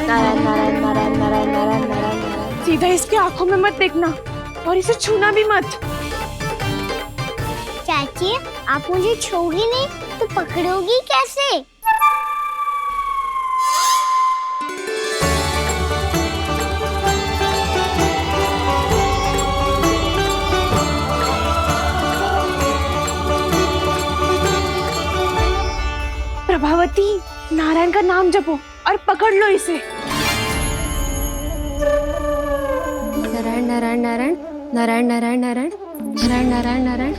नारायण नारायण नारायण नारायण नारायण नारायण नारायण। सीधा इसके आंखों में मत देखना और इसे छूना भी मत। चाची, आप मुझे छोगी नहीं तो पकड़ोगी कैसे? प्रभावती, नारायण का नाम जपो और पकड़ लो इसे। नारायण नारायण नारायण नारायण नारायण नारायण नारायण नारायण नारायण।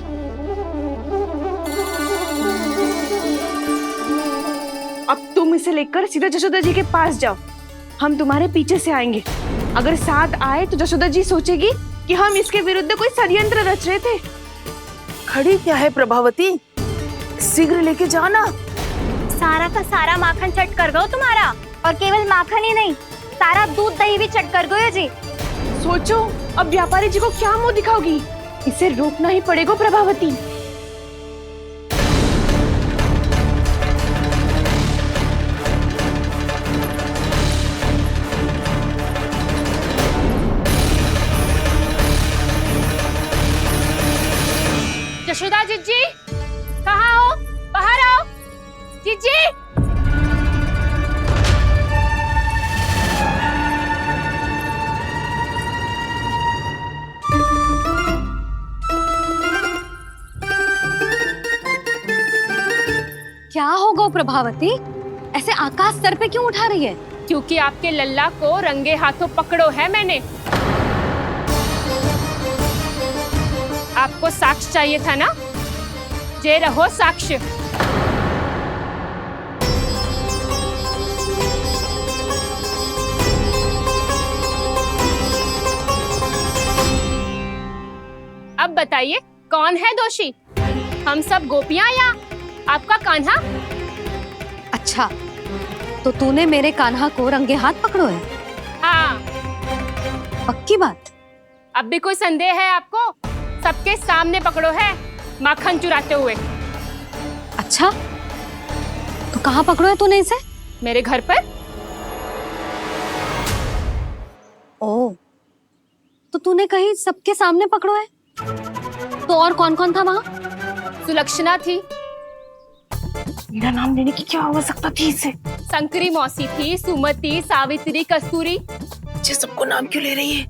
अब तुम इसे लेकर सीधा जशोदा जी के पास जाओ, हम तुम्हारे पीछे से आएंगे। अगर साथ आए तो जशोदा जी सोचेगी कि हम इसके विरुद्ध कोई षड्यंत्र रच रहे थे। खड़ी क्या है प्रभावती, शीघ्र लेके जाना। सारा का सारा माखन चट कर गो तुम्हारा, और केवल माखन ही नहीं, सारा दूध दही भी चट कर गो जी। सोचो अब व्यापारी जी को क्या मुंह दिखाओगी। इसे रोकना ही पड़ेगा प्रभावती। जशोदा जीजी, कहाँ हो? बाहर आओ जीजी। क्या होगा प्रभावती, ऐसे आकाश सर पे क्यों उठा रही है? क्योंकि आपके लल्ला को रंगे हाथों पकड़ो है मैंने। आपको साक्ष्य चाहिए था ना, जे रहो साक्ष्य। अब बताइए कौन है दोषी, हम सब गोपियां या आपका कान्हा? अच्छा, तो तूने मेरे कान्हा को रंगे हाथ पकड़ो है? हाँ। पक्की बात? अब भी कोई संदेह है आपको? सबके सामने पकड़ो है, माखन चुराते हुए। अच्छा, तो कहाँ पकड़ो है तूने इसे? मेरे घर पर। ओ, तो तूने कहीं सबके सामने पकड़ो है? तो और कौन कौन था वहाँ? सुलक्षणा थी। मेरा नाम लेने की क्या आवश्यकता थी इसे? शंकरी मौसी थी, सुमति, सावित्री, कस्तूरी। ये सबको नाम क्यों ले रही है?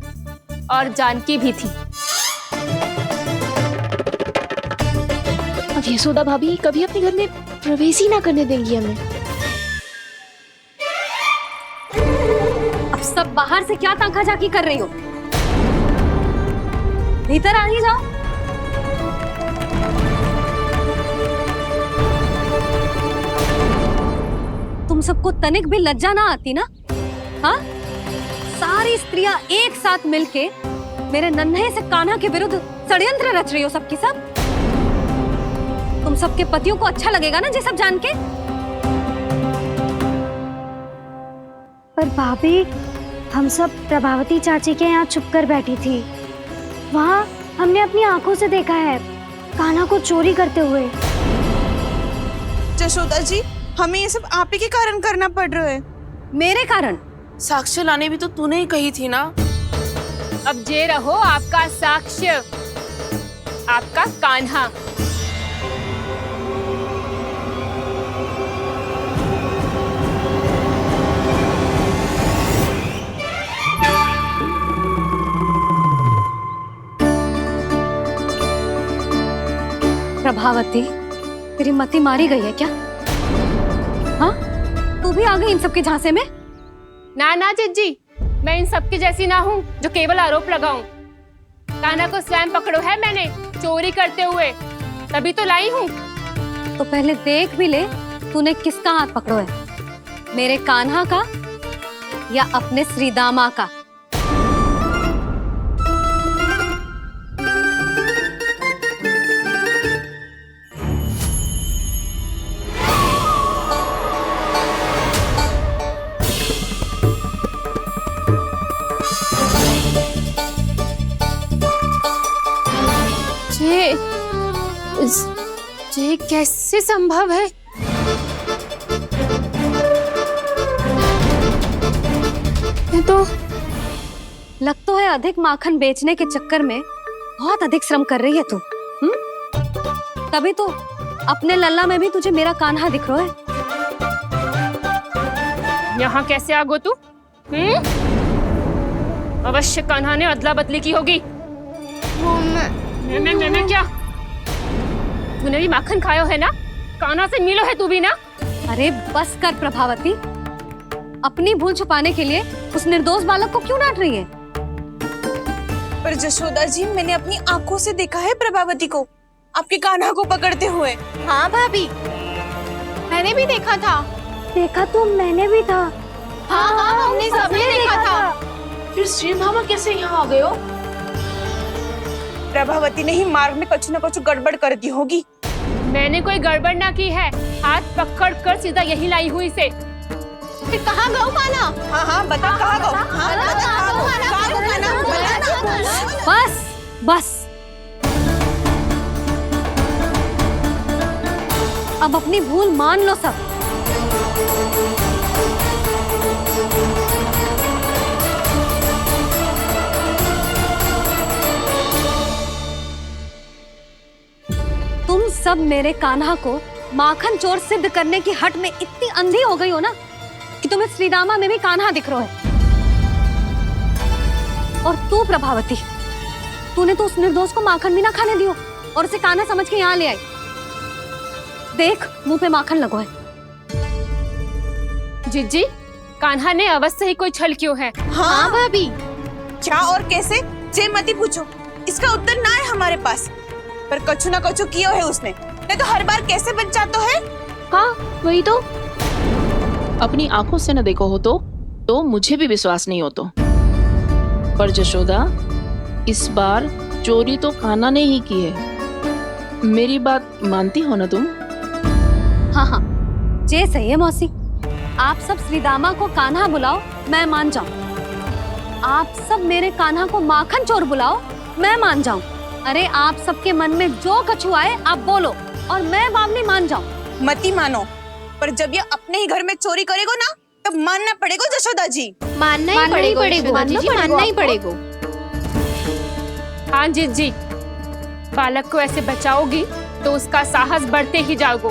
और जानकी भी थी। अब यशोदा भाभी कभी अपने घर में प्रवेश ही ना करने देंगी हमें। अब सब बाहर से क्या ताका झाकी कर रही हो? भीतर आ ही जाओ। तुम सबको तनिक भी लज्जा ना आती ना? हाँ? सारी स्त्रियां एक साथ मिलके मेरे नन्हे से कान्हा के विरुद्ध षड्यंत्र रच रही हो सबकी सब। तुम सबके पतियों को अच्छा लगेगा ना ये सब जान के? पर भाभी, हम सब प्रभावती चाची के यहाँ छुप कर बैठी थी। वहाँ हमने अपनी आंखों से देखा है कान्हा को चोरी करते हुए। जशोदा जी, हमें ये सब आप ही के कारण करना पड़ रहा है। मेरे कारण? साक्ष्य लाने भी तो तूने ही कही थी ना। अब जे रहो आपका साक्ष्य, आपका कान्हा। प्रभावती, तेरी मति मारी गई है क्या? हाँ? तू भी आ गई इन सबके झांसे में? ना ना जीजी, मैं इन सबकी जैसी ना हूँ जो केवल आरोप लगाऊं। कान्हा को स्वयं पकड़ो है मैंने, चोरी करते हुए, तभी तो लाई हूँ। तो पहले देख भी ले तूने किसका हाथ पकड़ो है, मेरे कान्हा का या अपने श्रीदामा का? ये कैसे संभव है? लग तो है अधिक माखन बेचने के चक्कर में बहुत अधिक श्रम कर रही है तू। तभी तो अपने लल्ला में भी तुझे मेरा कान्हा दिख रहा है। यहाँ कैसे आ गो तू? अवश्य कान्हा ने अदला बदली की होगी। मैं क्या? तूने भी माखन खायो है ना? कान्हा से मिलो है तू भी ना? अरे बस कर प्रभावती, अपनी भूल छुपाने के लिए उस निर्दोष बालक को क्यों डांट रही है? पर जशोदा जी, मैंने अपनी आंखों से देखा है प्रभावती को आपके कान्हा को पकड़ते हुए। हाँ भाभी, मैंने भी देखा था। देखा तो मैंने भी था। हाँ हाँ, हमने सबने देखा था। फिर श्रीधामा कैसे यहाँ आ गए हो? प्रभावती ने ही मार्ग में कुछ न कुछ गड़बड़ कर दी होगी। मैंने कोई गड़बड़ ना की है, हाथ पकड़ कर सीधा यही लाई हुई इसे। फिर कहाँ गौ कान्हा? हाँ हाँ बता कहाँ गो? हाँ बता कहाँ गो? कहाँ गो कान्हा? बता ना। बस बस, अब अपनी भूल मान लो सब। तुम सब मेरे कान्हा को माखन चोर सिद्ध करने की हट में इतनी अंधी हो गई हो ना कि तुम्हें श्रीदामा में भी कान्हा दिख रहा है। और तू प्रभावती, तूने तो उस निर्दोष को माखन भी ना खाने दियो और उसे कान्हा समझ के यहाँ ले आई। देख, मुंह पे माखन लगो है। जिज्जी, कान्हा ने अवश्य ही कोई छल क्यों है। हाँ भाभी। क्या और कैसे? जे मती पूछो, इसका उत्तर ना है हमारे पास। पर कछु ना कछु किया है उसने, नहीं तो हर बार कैसे बच जाता है। हाँ वही तो। अपनी आंखों से न देखो हो तो मुझे भी विश्वास नहीं हो तो। पर जशोदा, इस बार चोरी तो कान्हा ने ही की है। मेरी बात मानती हो ना तुम? हाँ हाँ, जे सही है मौसी। आप सब श्रीदामा को कान्हा बुलाओ, मैं मान जाऊं। आप सब मेरे कान्हा को माखन चोर बुलाओ, मैं मान जाऊं। अरे आप सबके मन में जो कछु आए आप बोलो और मैं बावली मान जाऊं। मती मानो, पर जब ये अपने ही घर में चोरी करेगो ना, तब मानना पड़ेगा जशोदा जी। मानना ही पड़ेगा, मानना ही पड़ेगा। हाँ जिज्जी, बालक को ऐसे बचाओगी तो उसका साहस बढ़ते ही जाओगे।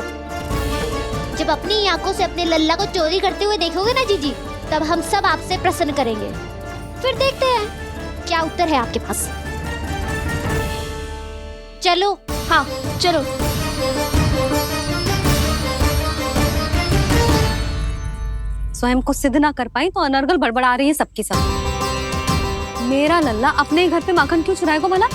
जब अपनी आंखों से अपने लल्ला को चोरी करते हुए देखोगे ना जीजी, तब हम सब आपसे प्रसन्न करेंगे। फिर देखते हैं क्या उत्तर है आपके पास। चलो। हाँ चलो। स्वयं को सिद्ध ना कर पाई तो अनर्गल बड़बड़ा रही है सबकी सब। मेरा लल्ला अपने ही घर पे माखन क्यों चुराएगा भला?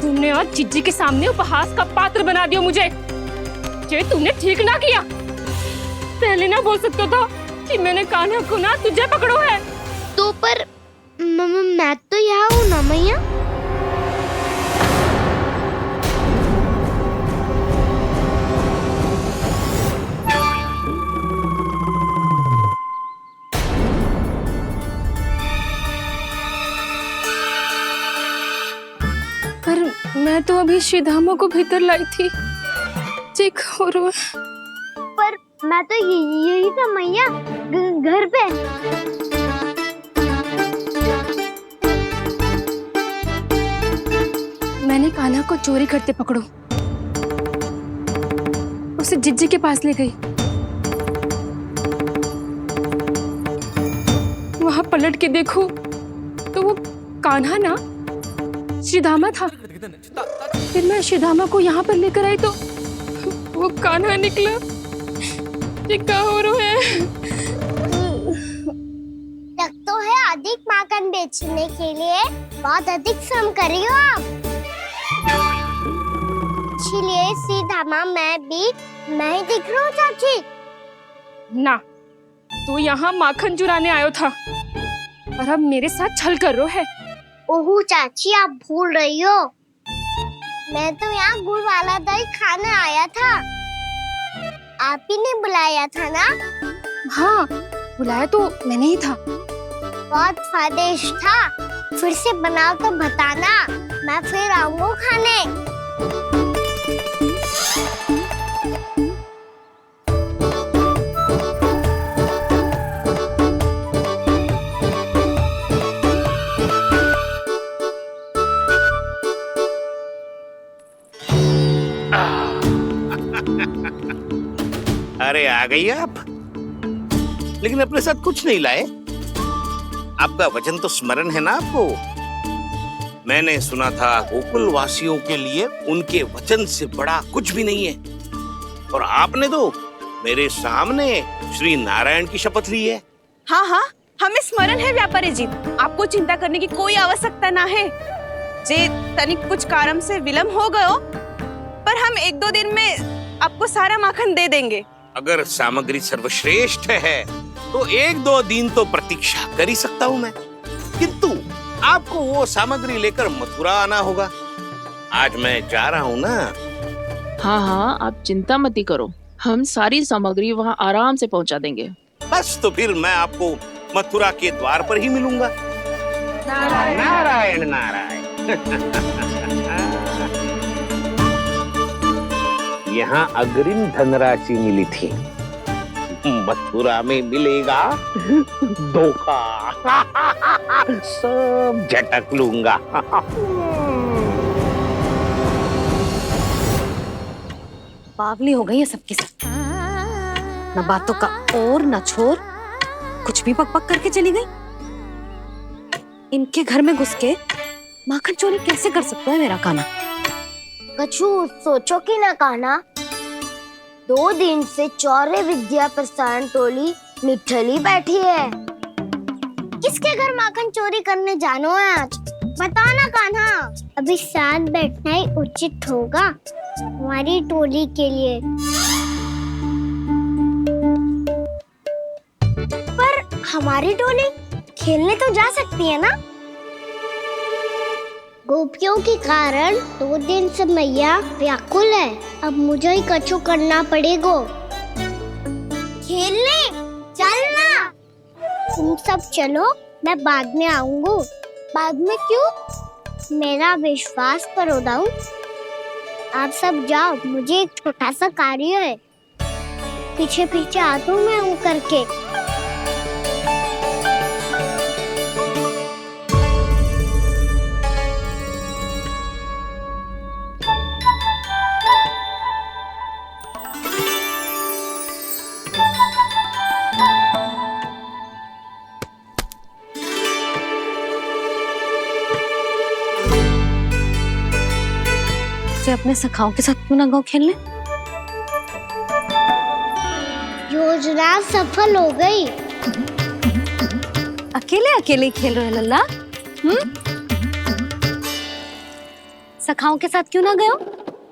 तुमने आज जिज्जी के सामने उपहास का पात्र बना दिया मुझे। ये तुमने ठीक ना किया। पहले ना बोल सकता था कि मैंने कान्हा को ना तुझे पकड़ो है। तो पर मैं तो यहाँ हूँ ना मैया। पर मैं तो अभी श्रीधामा को भीतर लाई थी। चेक हो रहा है। पर मैं तो यही था मैया, घर पे। मैंने कान्हा को चोरी करते पकड़ो, उसे जिज्जी के पास ले गई। वहां पलट के देखो तो वो कान्हा ना श्रीधामा था। फिर मैं श्रीधामा को यहाँ पर लेकर आई तो वो कान्हा निकला। ये क्या हो रहा है? लग तो है अधिक माखन बेचने के लिए बहुत अधिक श्रम कर रही हो आप। इसलिए सीधामा मैं ही दिख रहा हूँ चाची। ना, तू यहाँ माखन चुराने आयो था और अब मेरे साथ छल कर रहा है। ओह चाची, आप भूल रही हो, मैं तो यहाँ गुड़ वाला दही खाने आया था। आप ही ने बुलाया था ना? हाँ, बुलाया तो मैंने ही था। बहुत स्वादिष्ट था। फिर से बनाओ तो बताना, मैं फिर आऊंगा खाने। अरे आ गई आप, लेकिन अपने साथ कुछ नहीं लाए। आपका वचन तो स्मरण है ना आपको? मैंने सुना था गोकुल वासियों के लिए उनके वचन से बड़ा कुछ भी नहीं है, और आपने तो मेरे सामने श्री नारायण की शपथ ली है। हाँ हाँ, हमें स्मरण है व्यापारी जी, आपको चिंता करने की कोई आवश्यकता ना है। जे तनिक कुछ कारण से विलंब हो गयो, पर हम 1-2 दिन में आपको सारा माखन दे देंगे। अगर सामग्री सर्वश्रेष्ठ है तो 1-2 दिन तो प्रतीक्षा कर ही सकता हूँ मैं, किंतु आपको वो सामग्री लेकर मथुरा आना होगा। आज मैं जा रहा हूँ ना। हाँ हाँ, आप चिंता मत करो, हम सारी सामग्री वहाँ आराम से पहुँचा देंगे। बस तो फिर मैं आपको मथुरा के द्वार पर ही मिलूंगा। नारायण नारायण। यहाँ अग्रिम धनराशि मिली थी, मथुरा में मिलेगा धोखा। सब झटक लूंगा। बावली हो गई है सबकी सब, न बातों का और न छोर, कुछ भी पक पक करके चली गई। इनके घर में घुस के माखन चोरी कैसे कर सकता है मेरा कान्हा? कछु सोचो कि ना कान्हा, 2 दिन से चौर्य विद्या प्रसारण टोली निठली बैठी है। किसके घर माखन चोरी करने जानो है आज? बता ना कान्हा। अभी साथ बैठना ही उचित होगा हमारी टोली के लिए। पर हमारी टोली खेलने तो जा सकती है ना? गोपियों के कारण 2 दिन से मैया व्याकुल है, अब मुझे ही कछु करना पड़ेगा। खेलने चलना, तुम सब चलो, मैं बाद में आऊंगा। बाद में क्यों? मेरा विश्वास करो दाऊ, आप सब जाओ, मुझे एक छोटा सा कार्य है। पीछे पीछे आता हूँ मैं हूँ करके। अपने सखाओं के साथ क्यों ना गाँव खेलने? योजना सफल हो गई। अकेले अकेले खेल रहे लल्ला? सखाओं के साथ क्यों ना गए हो?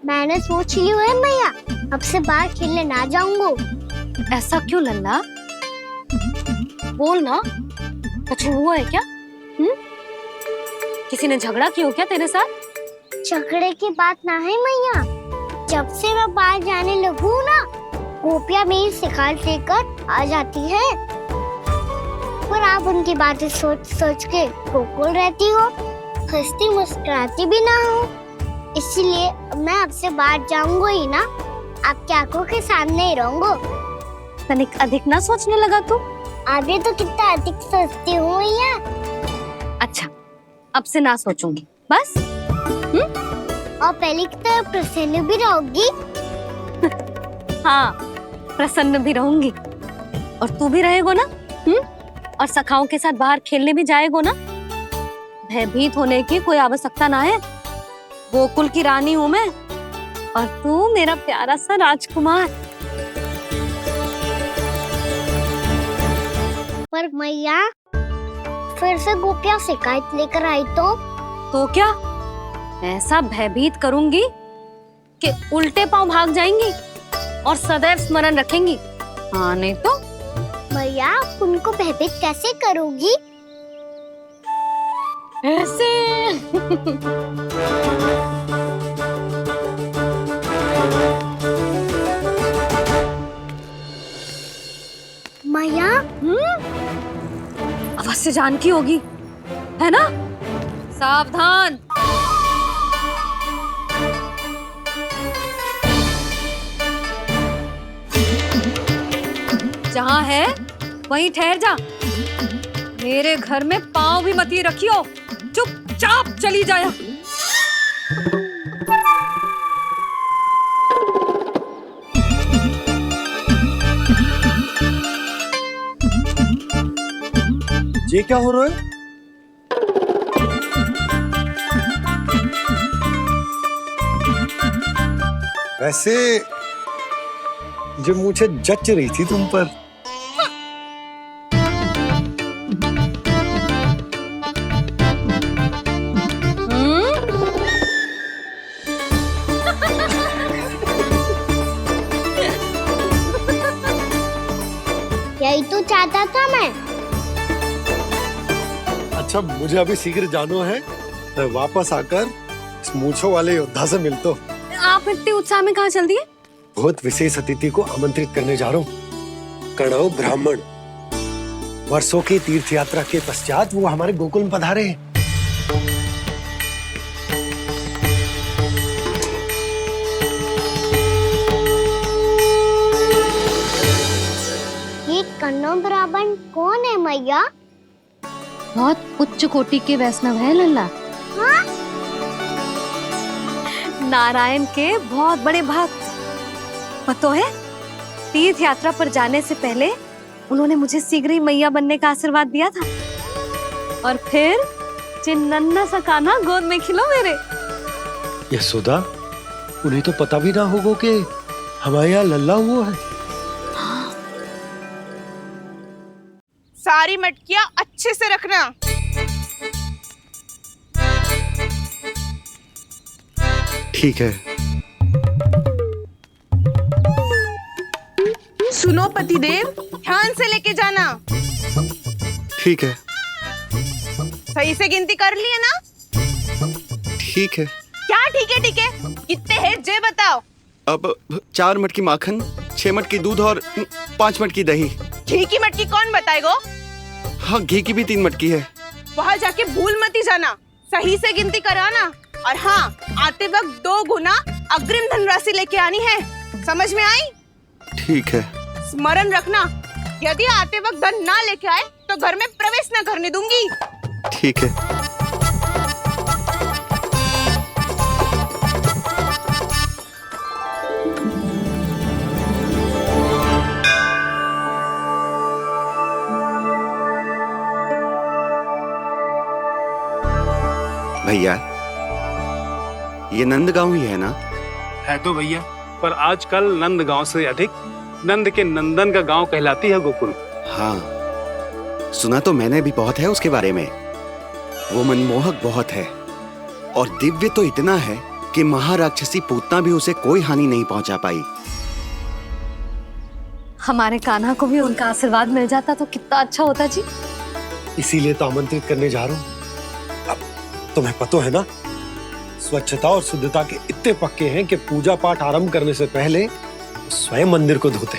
मैंने सोच लिया है मैया, अब से बाहर खेलने ना जाऊंगा। ऐसा क्यों लल्ला? बोल ना, कुछ हुआ है क्या? किसी ने झगड़ा किया हो क्या तेरे साथ? झगड़े की बात ना है मैया, जब से मैं बाहर जाने लगू ना, गोपियां मेरी शिकार लेकर आ जाती है, पर आप उनकी बातें सोच सोच के गोकुल रहती हो, हंसती मुस्कुराती भी ना हो। इसलिए मैं आपसे बाहर जाऊंगा ही ना, आपकी आंखों के सामने ही रहूंगा। तनिक अधिक ना सोचने लगा तू? आगे तो कितना अधिक सोचती हूँ मैया। अच्छा, अब से ना सोचूंगी बस। और पहले की तरह प्रसन्न भी रहोगी? हाँ, प्रसन्न भी रहूंगी, और तू भी रहेगो ना? और सखाओं के साथ बाहर खेलने भी जाएगो ना? भयभीत होने की कोई आवश्यकता ना है, गोकुल की रानी हूँ मैं, और तू मेरा प्यारा सा राजकुमार। पर मैया, फिर से गोपियां शिकायत लेकर आई तो क्या? ऐसा भयभीत करूंगी कि उल्टे पांव भाग जाएंगी और सदैव स्मरण रखेंगी। हाँ नहीं तो? मैया, उनको भयभीत कैसे करोगी? ऐसे। मैया, अवश्य जानकी होगी, है ना? सावधान। जहाँ है वहीं ठहर जा, मेरे घर में पाँव भी मत ही रखियो, चुपचाप चली जाया। ये क्या हो रहा है? वैसे जो मुझे जच रही थी तुम पर। यही तो चाहता था मैं। अच्छा मुझे अभी शीघ्र जाना है, मैं वापस आकर इस मूंछों वाले योद्धा से मिलता हूँ। आप इतने उत्साह में कहाँ चल दिए? बहुत विशेष अतिथि को आमंत्रित करने जा रहा हूँ, कणव ब्राह्मण। वर्षों की तीर्थ यात्रा के पश्चात वो हमारे गोकुल में पधारे हैं। ये कन्नौ ब्राह्मण कौन है मैया? बहुत उच्च कोटि के वैष्णव है लल्ला। हाँ? नारायण के बहुत बड़े भक्त। पता है, तीर्थ यात्रा पर जाने से पहले उन्होंने मुझे शीघ्र ही मैया बनने का आशीर्वाद दिया था, और फिर चिन्नन्ना सा कान्हा गोद में खिलो मेरे। यशोदा, उन्हें तो पता भी ना होगा कि हमारे यहाँ लल्ला हुआ है। सारी मटकियां अच्छे से रखना। ठीक है। सुनो पतिदेव, ध्यान से लेके जाना। ठीक है। सही से गिनती कर लिए ना? ठीक है। क्या ठीक है ठीक है? कितने हैं जे बताओ। अब 4 मटकी माखन, 6 मटकी दूध और 5 मटकी दही। घी की मटकी कौन बताएगा? हाँ, घी की भी 3 मटकी है। वहाँ जाके भूल मती जाना, सही से गिनती कराना। और हाँ, आते वक्त 2 गुना अग्रिम धनराशि लेके आनी है, समझ में आई? ठीक है। स्मरण रखना, यदि आते वक्त धन ना लेके आए तो घर में प्रवेश न करने दूंगी। ठीक है। भैया, ये नंदगांव ही है ना? है तो भैया, पर आजकल नंदगांव से अधिक नंद के नंदन का गांव कहलाती है गोकुल। हाँ, सुना तो मैंने भी बहुत है उसके बारे में। वो मनमोहक बहुत है और दिव्य तो इतना है कि महाराक्षसी पूतना भी उसे कोई हानि नहीं पहुंचा पाई। हमारे कान्हा को भी उनका आशीर्वाद मिल जाता तो कितना अच्छा होता जी। इसीलिए तो आमंत्रित करने जा रहा हूँ। अब तुम्हें पता है ना, स्वच्छता और शुद्धता के इतने पक्के हैं कि पूजा पाठ आरंभ करने से पहले स्वयं मंदिर को धोते।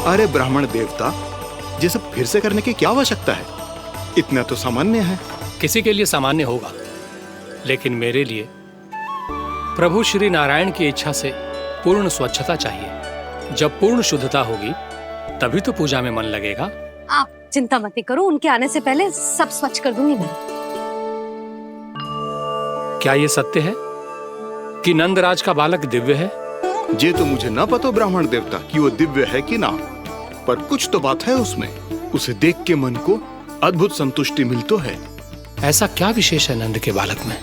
अरे ब्राह्मण देवता, ये सब फिर से करने की क्या आवश्यकता है? इतना तो सामान्य है। किसी के लिए सामान्य होगा, लेकिन मेरे लिए प्रभु श्री नारायण की इच्छा से पूर्ण स्वच्छता चाहिए। जब पूर्ण शुद्धता होगी तभी तो पूजा में मन लगेगा। आप चिंता मत करो, उनके आने से पहले सब स्वच्छ कर दूंगी मैं। क्या ये सत्य है कि नंदराज का बालक दिव्य है? ये तो मुझे ना पता ब्राह्मण देवता कि वो दिव्य है कि ना, पर कुछ तो बात है उसमें। उसे देख के मन को अद्भुत संतुष्टि मिल तो है। ऐसा क्या विशेष है नंद के बालक में?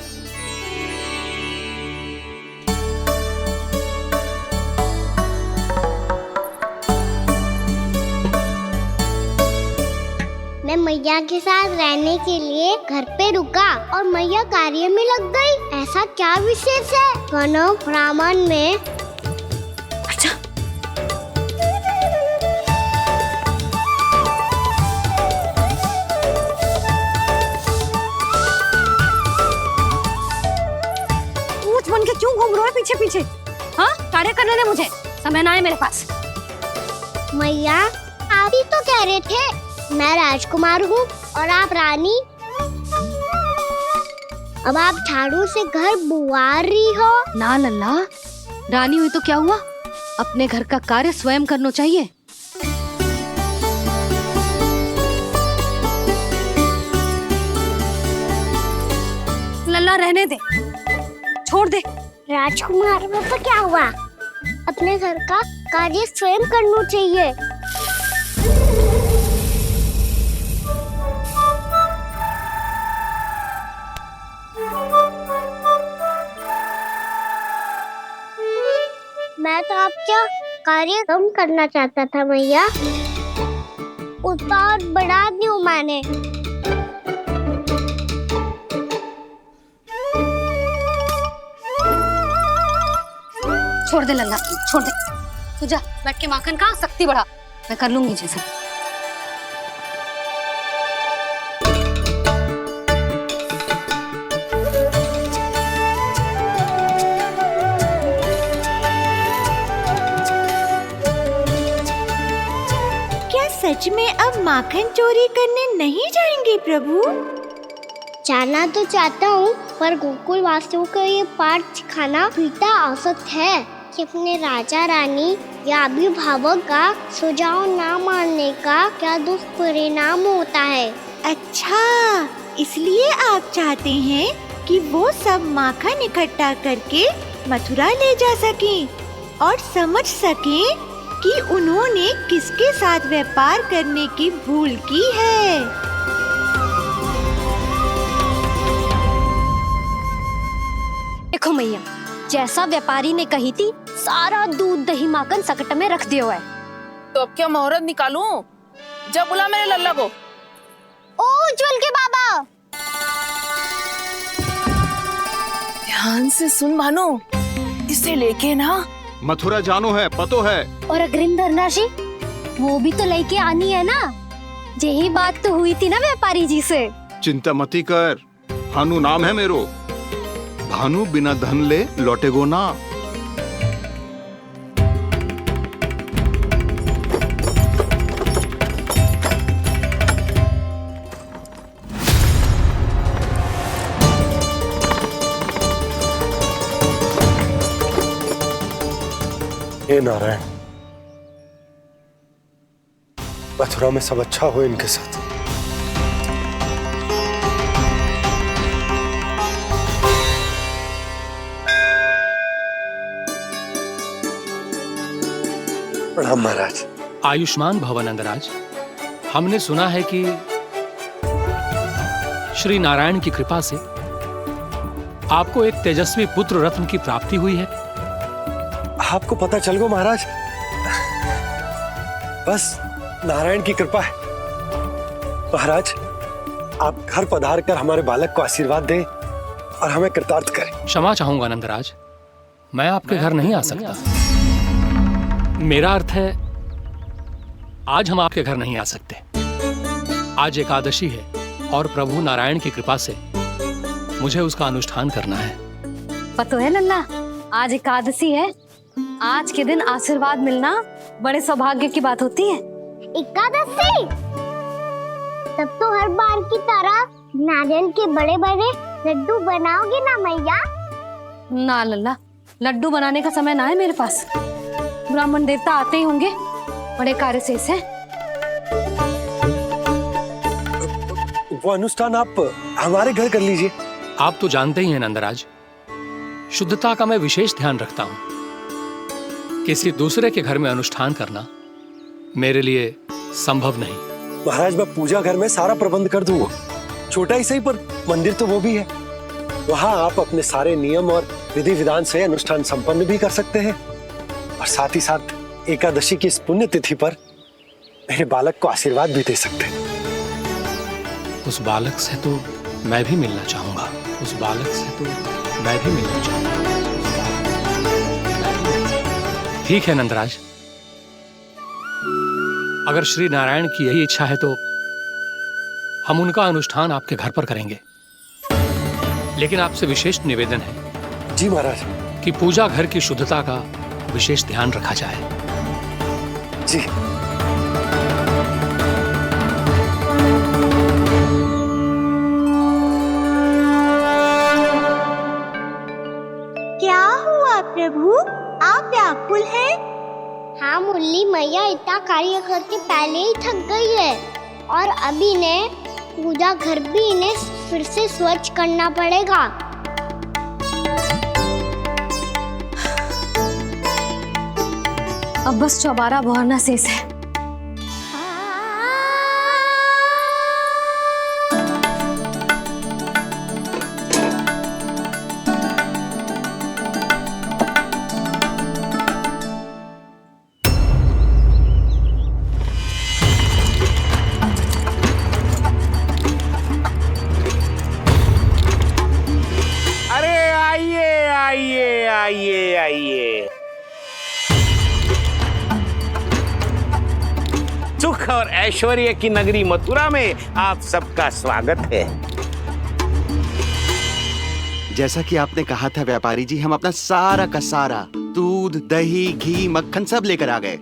मैं मैया के साथ रहने के लिए घर पे रुका और मैया कार्य में लग गई। ऐसा क्या विशेष है कन्नौ ब्राह्मण में? अच्छा, ऊंच बन के क्यों घूम रहे हो पीछे पीछे? हाँ, कार्य करने दे मुझे, समय ना है मेरे पास। मैया, आप ही तो कह रहे थे मैं राजकुमार हूँ और आप रानी। अब आप झाड़ू से घर बुआर रही हो। ना लल्ला, रानी हुई तो क्या हुआ, अपने घर का कार्य स्वयं करना चाहिए। लल्ला रहने दे, छोड़ दे। राजकुमार तो क्या हुआ? अपने घर का कार्य स्वयं करना चाहिए। मैं तो आपका कार्य कम करना चाहता था मैया, उसका और बढ़ा दूं मैंने। छोड़ दे लल्ला, छोड़ दे। तू जा बैठ के माखन खा, शक्ति बढ़ा, मैं कर लूंगी जैसे। क्या सच में अब माखन चोरी करने नहीं जाएंगे प्रभु? जाना तो चाहता हूँ, पर गोकुल वासियों को ये पाठ सिखाना पिता आवश्यक है कि अपने राजा रानी या अभिभावक का सुझाव ना मानने का क्या दुष्परिणाम होता है। अच्छा, इसलिए आप चाहते हैं कि वो सब माखन इकट्ठा करके मथुरा ले जा सकें और समझ सकें कि उन्होंने किसके साथ व्यापार करने की भूल की है। देखो मैया, जैसा व्यापारी ने कही थी, सारा दूध दही माखन सकट में रख दियो है। तो अब क्या मुहूर्त निकालूं? जब बुला मेरे लल्ला को। ओ उज्जवल के बाबा, ध्यान से सुन भानु, इसे लेके ना मथुरा जानो है, पतो है। और अग्रिम धनराशि वो भी तो लेके आनी है ना। यही बात तो हुई थी ना व्यापारी जी से। चिंता मती कर, भानु नाम है मेरो। भानु बिना धन ले लौटेगो ना। हे नारायण, मथुरा में सब अच्छा हो इनके साथ। प्रणाम महाराज। आयुष्मान भव नंदराज। हमने सुना है कि श्री नारायण की कृपा से आपको एक तेजस्वी पुत्र रत्न की प्राप्ति हुई है। आपको पता चल गो महाराज, बस नारायण की कृपा है। महाराज, आप घर पधार कर हमारे बालक को आशीर्वाद दें और हमें कृतार्थ करें। क्षमा चाहूंगा नंदराज, मैं आपके घर नहीं आ सकता। मेरा अर्थ है, आज हम आपके घर नहीं आ सकते। आज एकादशी है और प्रभु नारायण की कृपा से मुझे उसका अनुष्ठान करना है। पता है लल्ला, आज एकादशी है। आज के दिन आशीर्वाद मिलना बड़े सौभाग्य की बात होती है। एकादशी? तब तो हर बार की तरह नारियल के बड़े बड़े लड्डू बनाओगे ना मैया? ना लल्ला, लड्डू बनाने का समय ना है मेरे पास। ब्राह्मण देवता आते ही होंगे, बड़े कार्य शेष हैं। वो अनुष्ठान आप हमारे घर कर लीजिए। आप तो जानते ही हैं नंदराज, शुद्धता का मैं विशेष ध्यान रखता हूं। किसी दूसरे के घर में अनुष्ठान करना मेरे लिए संभव नहीं। महाराज, मैं पूजा घर में सारा प्रबंध कर दूंगा। छोटा ही सही, पर मंदिर तो वो भी है। वहां आप अपने सारे नियम और विधि विधान से अनुष्ठान संपन्न भी कर सकते हैं और साथ ही साथ एकादशी की इस पुण्य तिथि पर मेरे बालक को आशीर्वाद भी दे सकते हैं। उस बालक से तो मैं भी मिलना चाहूंगा। उस बालक से तो मैं भी मिलना चाहूंगा। ठीक है नंदराज, अगर श्री नारायण की यही इच्छा है तो हम उनका अनुष्ठान आपके घर पर करेंगे। लेकिन आपसे विशेष निवेदन है। जी महाराज। कि पूजा घर की शुद्धता का विशेष ध्यान रखा जाए। जी। क्या हुआ प्रभु, आप व्याकुल हैं? हाँ मुरली मैया, इतना कार्य करके पहले ही थक गई है और अभी इन्हें पूजा घर भी इन्हें फिर से स्वच्छ करना पड़ेगा। अब बस चौबारा बहाना शेष है। अरे आइए आइए आइए आइए, सुख और ऐश्वर्य की नगरी मथुरा में आप सबका स्वागत है। जैसा कि आपने कहा था व्यापारी जी, हम अपना सारा का सारा दूध, दही, घी, मक्खन सब लेकर आ गए।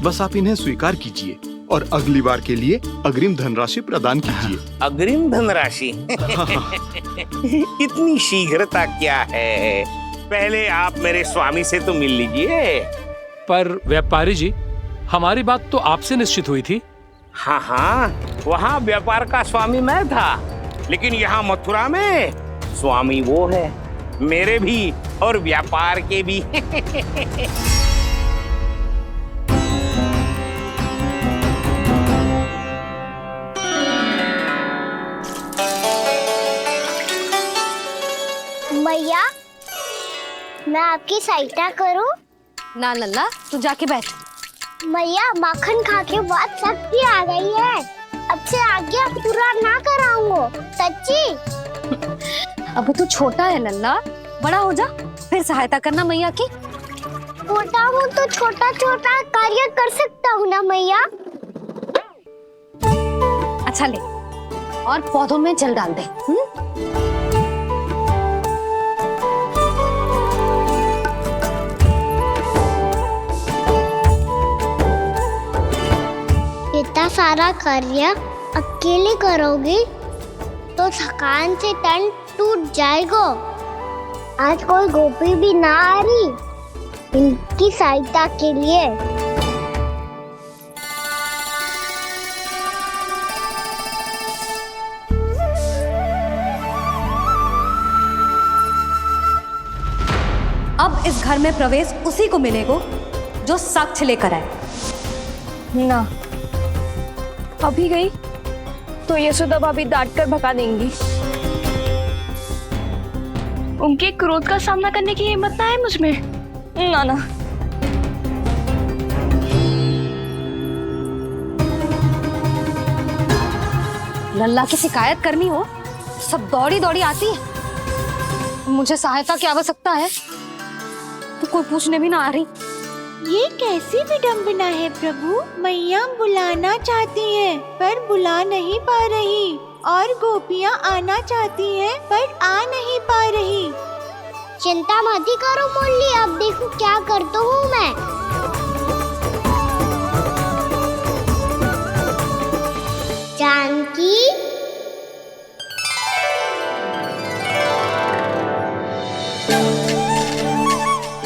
बस आप इन्हें स्वीकार कीजिए और अगली बार के लिए अग्रिम धनराशि प्रदान कीजिए। अग्रिम धनराशि? इतनी शीघ्रता क्या है? पहले आप मेरे स्वामी से तो मिल लीजिए। पर व्यापारी जी, हमारी बात तो आपसे निश्चित हुई थी। हाँ हाँ, वहाँ व्यापार का स्वामी मैं था, लेकिन यहाँ मथुरा में स्वामी वो है, मेरे भी और व्यापार के भी। मैया, मैं आपकी सहायता करूं? ना लल्ला, तू जाके बैठ। मैया, माखन खा के बात शक्ति आ गई है। अब से आगे पूरा ना कराऊंगा, सच्ची। अब तू छोटा है लल्ला, बड़ा हो जा फिर सहायता करना मैया की। छोटा हूँ तो छोटा छोटा कार्य कर सकता हूँ ना मैया। अच्छा ले, और पौधों में जल डाल दे। इतना सारा कार्य अकेले करोगी तो थकान से तन टूट जाएगा। आज कोई गोपी भी ना आ रही इनकी सहायता के लिए। अब इस घर में प्रवेश उसी को मिलेगा जो साक्ष्य लेकर आए। ना, अभी गई तो यशोदा भाभी डांट कर भगा देंगी। उनके क्रोध का सामना करने की हिम्मत ना है मुझ में। ना ना, लल्ला की शिकायत करनी हो सब दौड़ी दौड़ी आती है। मुझे सहायता की आवश्यकता है तो कोई पूछने भी ना आ रही। ये कैसी विडंबना है प्रभु। मैया बुलाना चाहती हैं पर बुला नहीं पा रही, और गोपियाँ आना चाहती हैं पर आ नहीं पा रही। चिंता मत ही करो मुरली, अब देखो क्या करता हूँ मैं। जानकी,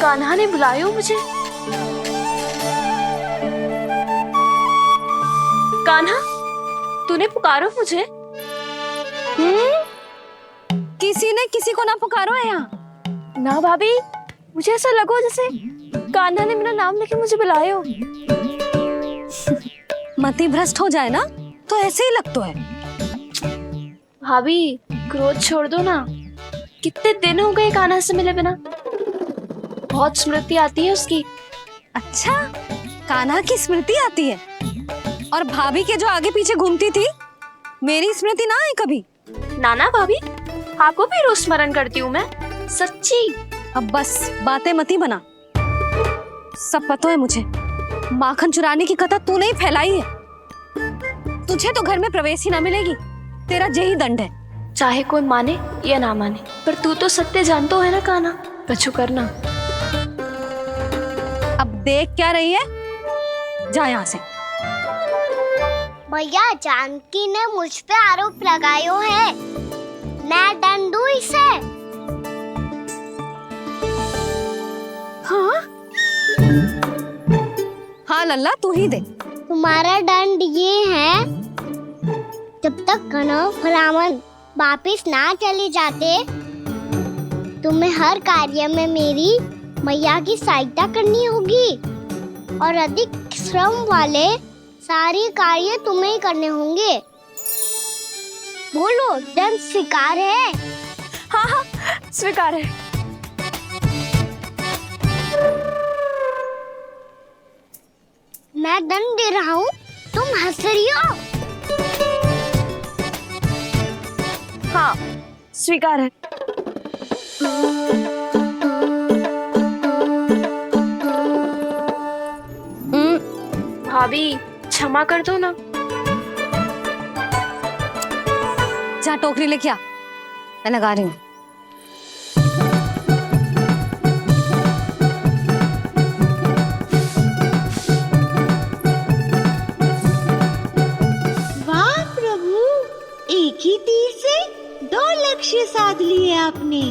कान्हा ने बुलाया मुझे। कान्हा, तूने पुकारो मुझे। किसी ने किसी को ना पुकारो है यहाँ। ना भाभी, मुझे ऐसा लगो जैसे कान्हा ने मेरा नाम लेके मुझे बुलाया हो। मति भ्रष्ट हो जाए ना तो ऐसे ही लगता है। भाभी, क्रोध छोड़ दो ना। कितने दिन हो गए कान्हा से मिले बिना। बहुत स्मृति आती है उसकी। अच्छा, कान्हा की स्मृति आती है? और भाभी के जो आगे पीछे घूमती थी, मेरी स्मृति ना है कभी? नाना भाभी, आपको भी रोज स्मरण करती हूँ मैं, सच्ची। अब बस बातें मती बना। सब पता है मुझे। माखन चुराने की कथा तूने ही फैलाई है। तुझे तो घर में प्रवेश ही ना मिलेगी। तेरा यही दंड है। चाहे कोई माने या ना माने, पर तू तो सत्य जानतो है ना कान्हा। कछु करना। अब देख क्या रही है, जा यहाँ से। भैया, जानकी ने मुझ पे आरोप लगायो है, मैं दंड दूं इसे। हाँ हाँ लल्ला, तू ही दे। तुम्हारा दंड ये है, जब तक कनव ब्राह्मण वापिस ना चले जाते, तुम्हें हर कार्य में मेरी मैया की सहायता करनी होगी। और अधिक श्रम वाले सारे कार्य तुम्हें ही करने होंगे। बोलो, दंड स्वीकार है? हाँ हाँ, स्वीकार है। मैं दंड दे रहा हूँ, तुम हंस रही हो? हाँ, स्वीकार है। भाभी क्षमा कर दो ना। जा टोकरी लेके आ, मैं लगा रही हूँ। वाह प्रभु, एक ही तीर से 2 लक्ष्य साध लिए आपने।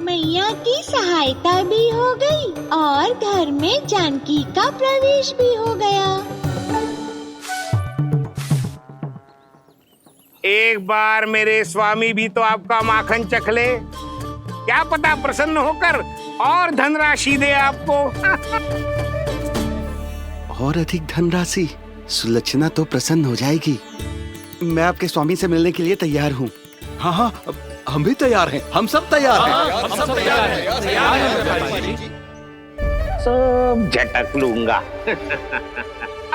मैया की सहायता भी हो गई और घर में जानकी का प्रवेश भी हो गया। एक बार मेरे स्वामी भी तो आपका माखन चख ले, क्या पता प्रसन्न होकर और धनराशि दे आपको। और अधिक धनराशि? सुलक्षणा तो प्रसन्न हो जाएगी। मैं आपके स्वामी से मिलने के लिए तैयार हूँ। हाँ हाँ, हम भी तैयार हैं, हम सब तैयार हैं। हम सब तैयार हैं। सब झटक लूंगा।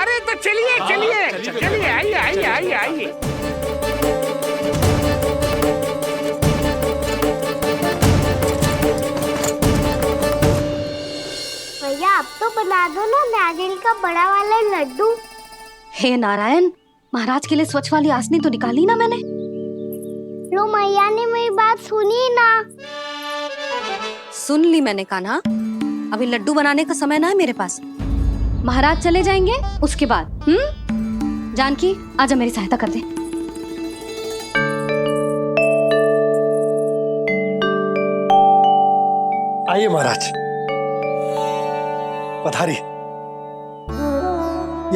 अरे तो चलिए चलिए चलिए, आइए आइए आइए आइए। भैया, आप तो बना दो ना नारियल का बड़ा वाला लड्डू। हे नारायण, महाराज के लिए स्वच्छ वाली आसनी तो निकाली ना मैंने। लो, मैया ने मेरी बात सुनी ना। सुन ली मैंने कान्हा, अभी लड्डू बनाने का समय ना है मेरे पास। महाराज चले जाएंगे उसके बाद। जानकी, आजा मेरी सहायता कर दे। आइए महाराज, पधारी।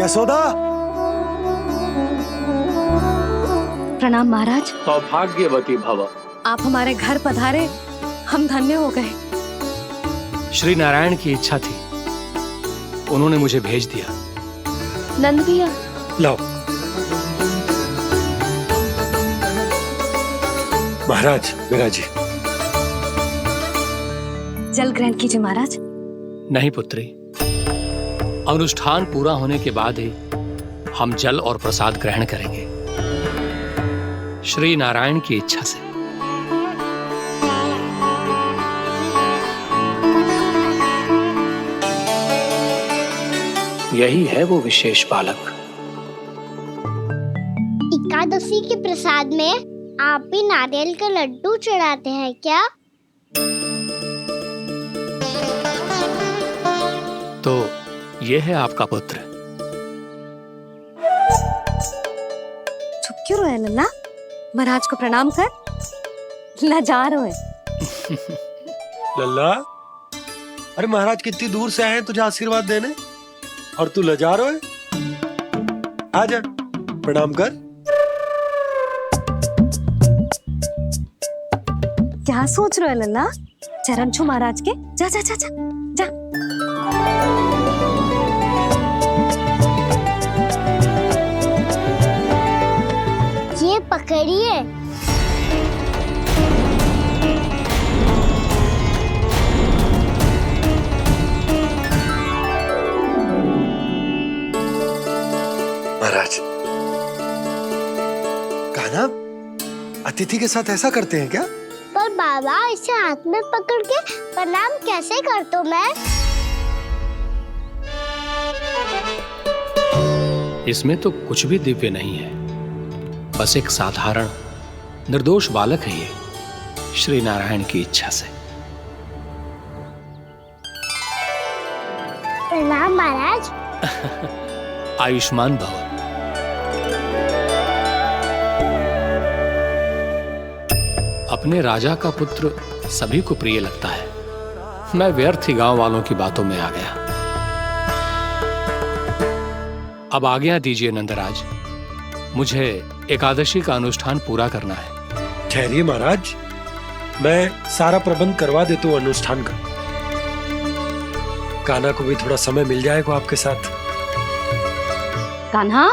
यशोदा। प्रणाम महाराज। सौभाग्यवती भव। आप हमारे घर पधारे, हम धन्य हो गए। श्री नारायण की इच्छा थी, उन्होंने मुझे भेज दिया। नंद भैया, लाओ। महाराज, मेरा जी। जल ग्रहण कीजिए महाराज। नहीं पुत्री, अनुष्ठान पूरा होने के बाद ही हम जल और प्रसाद ग्रहण करेंगे, श्री नारायण की इच्छा से। यही है वो विशेष बालक। एकादशी के प्रसाद में आप भी नारियल का लड्डू चढ़ाते हैं क्या? तो ये है आपका पुत्र। चुप क्यों रहे लल्ला? महाराज को प्रणाम कर, लाजार हो। लल्ला, अरे महाराज कितनी दूर से आए हैं तुझे आशीर्वाद देने, और तू लजार हो? आजा, प्रणाम कर। क्या सोच रहे हो लल्ला? चरण छू महाराज के। जा जा जा जा जा। ये पकड़िए। महाराज, कान्हा, अतिथि के साथ ऐसा करते हैं क्या? पर बाबा, इसे हाथ में पकड़ के प्रणाम कैसे करता हूँ मैं? इसमें तो कुछ भी दिव्य नहीं है, बस एक साधारण निर्दोष बालक है ये, श्री नारायण की इच्छा से। प्रणाम महाराज। आयुष्मान भव। अपने राजा का पुत्र सभी को प्रिय लगता है। मैं व्यर्थ ही गांव वालों की बातों में आ गया। अब आज्ञा दीजिए नंदराज, मुझे एकादशी का अनुष्ठान पूरा करना है। ठहरिए महाराज, मैं सारा प्रबंध करवा देता हूँ अनुष्ठान का। कान्हा को भी थोड़ा समय मिल जाएगा आपके साथ। कान्हा,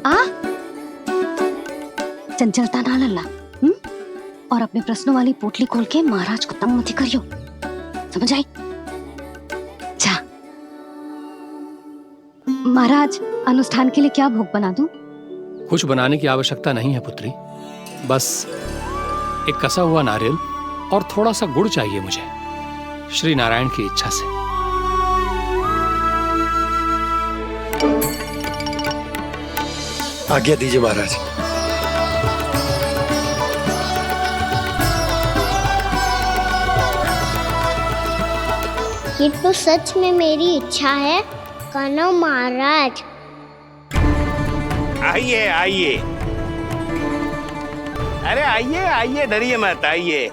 आ चंचलता ना लल्ला, और अपने प्रश्नों वाली पोटली खोल के महाराज को तंग मत करियो, समझ आई? जा महाराज, अनुष्ठान के लिए क्या भोग बना दूं? कुछ बनाने की आवश्यकता नहीं है पुत्री, बस एक कसा हुआ नारियल और थोड़ा सा गुड़ चाहिए मुझे, श्री नारायण की इच्छा से। आज्ञा दीजिए महाराज। ये तो सच में मेरी इच्छा है कान्हा महाराज। आइए आइए, अरे आइए आइए, डरिए मत, आइए।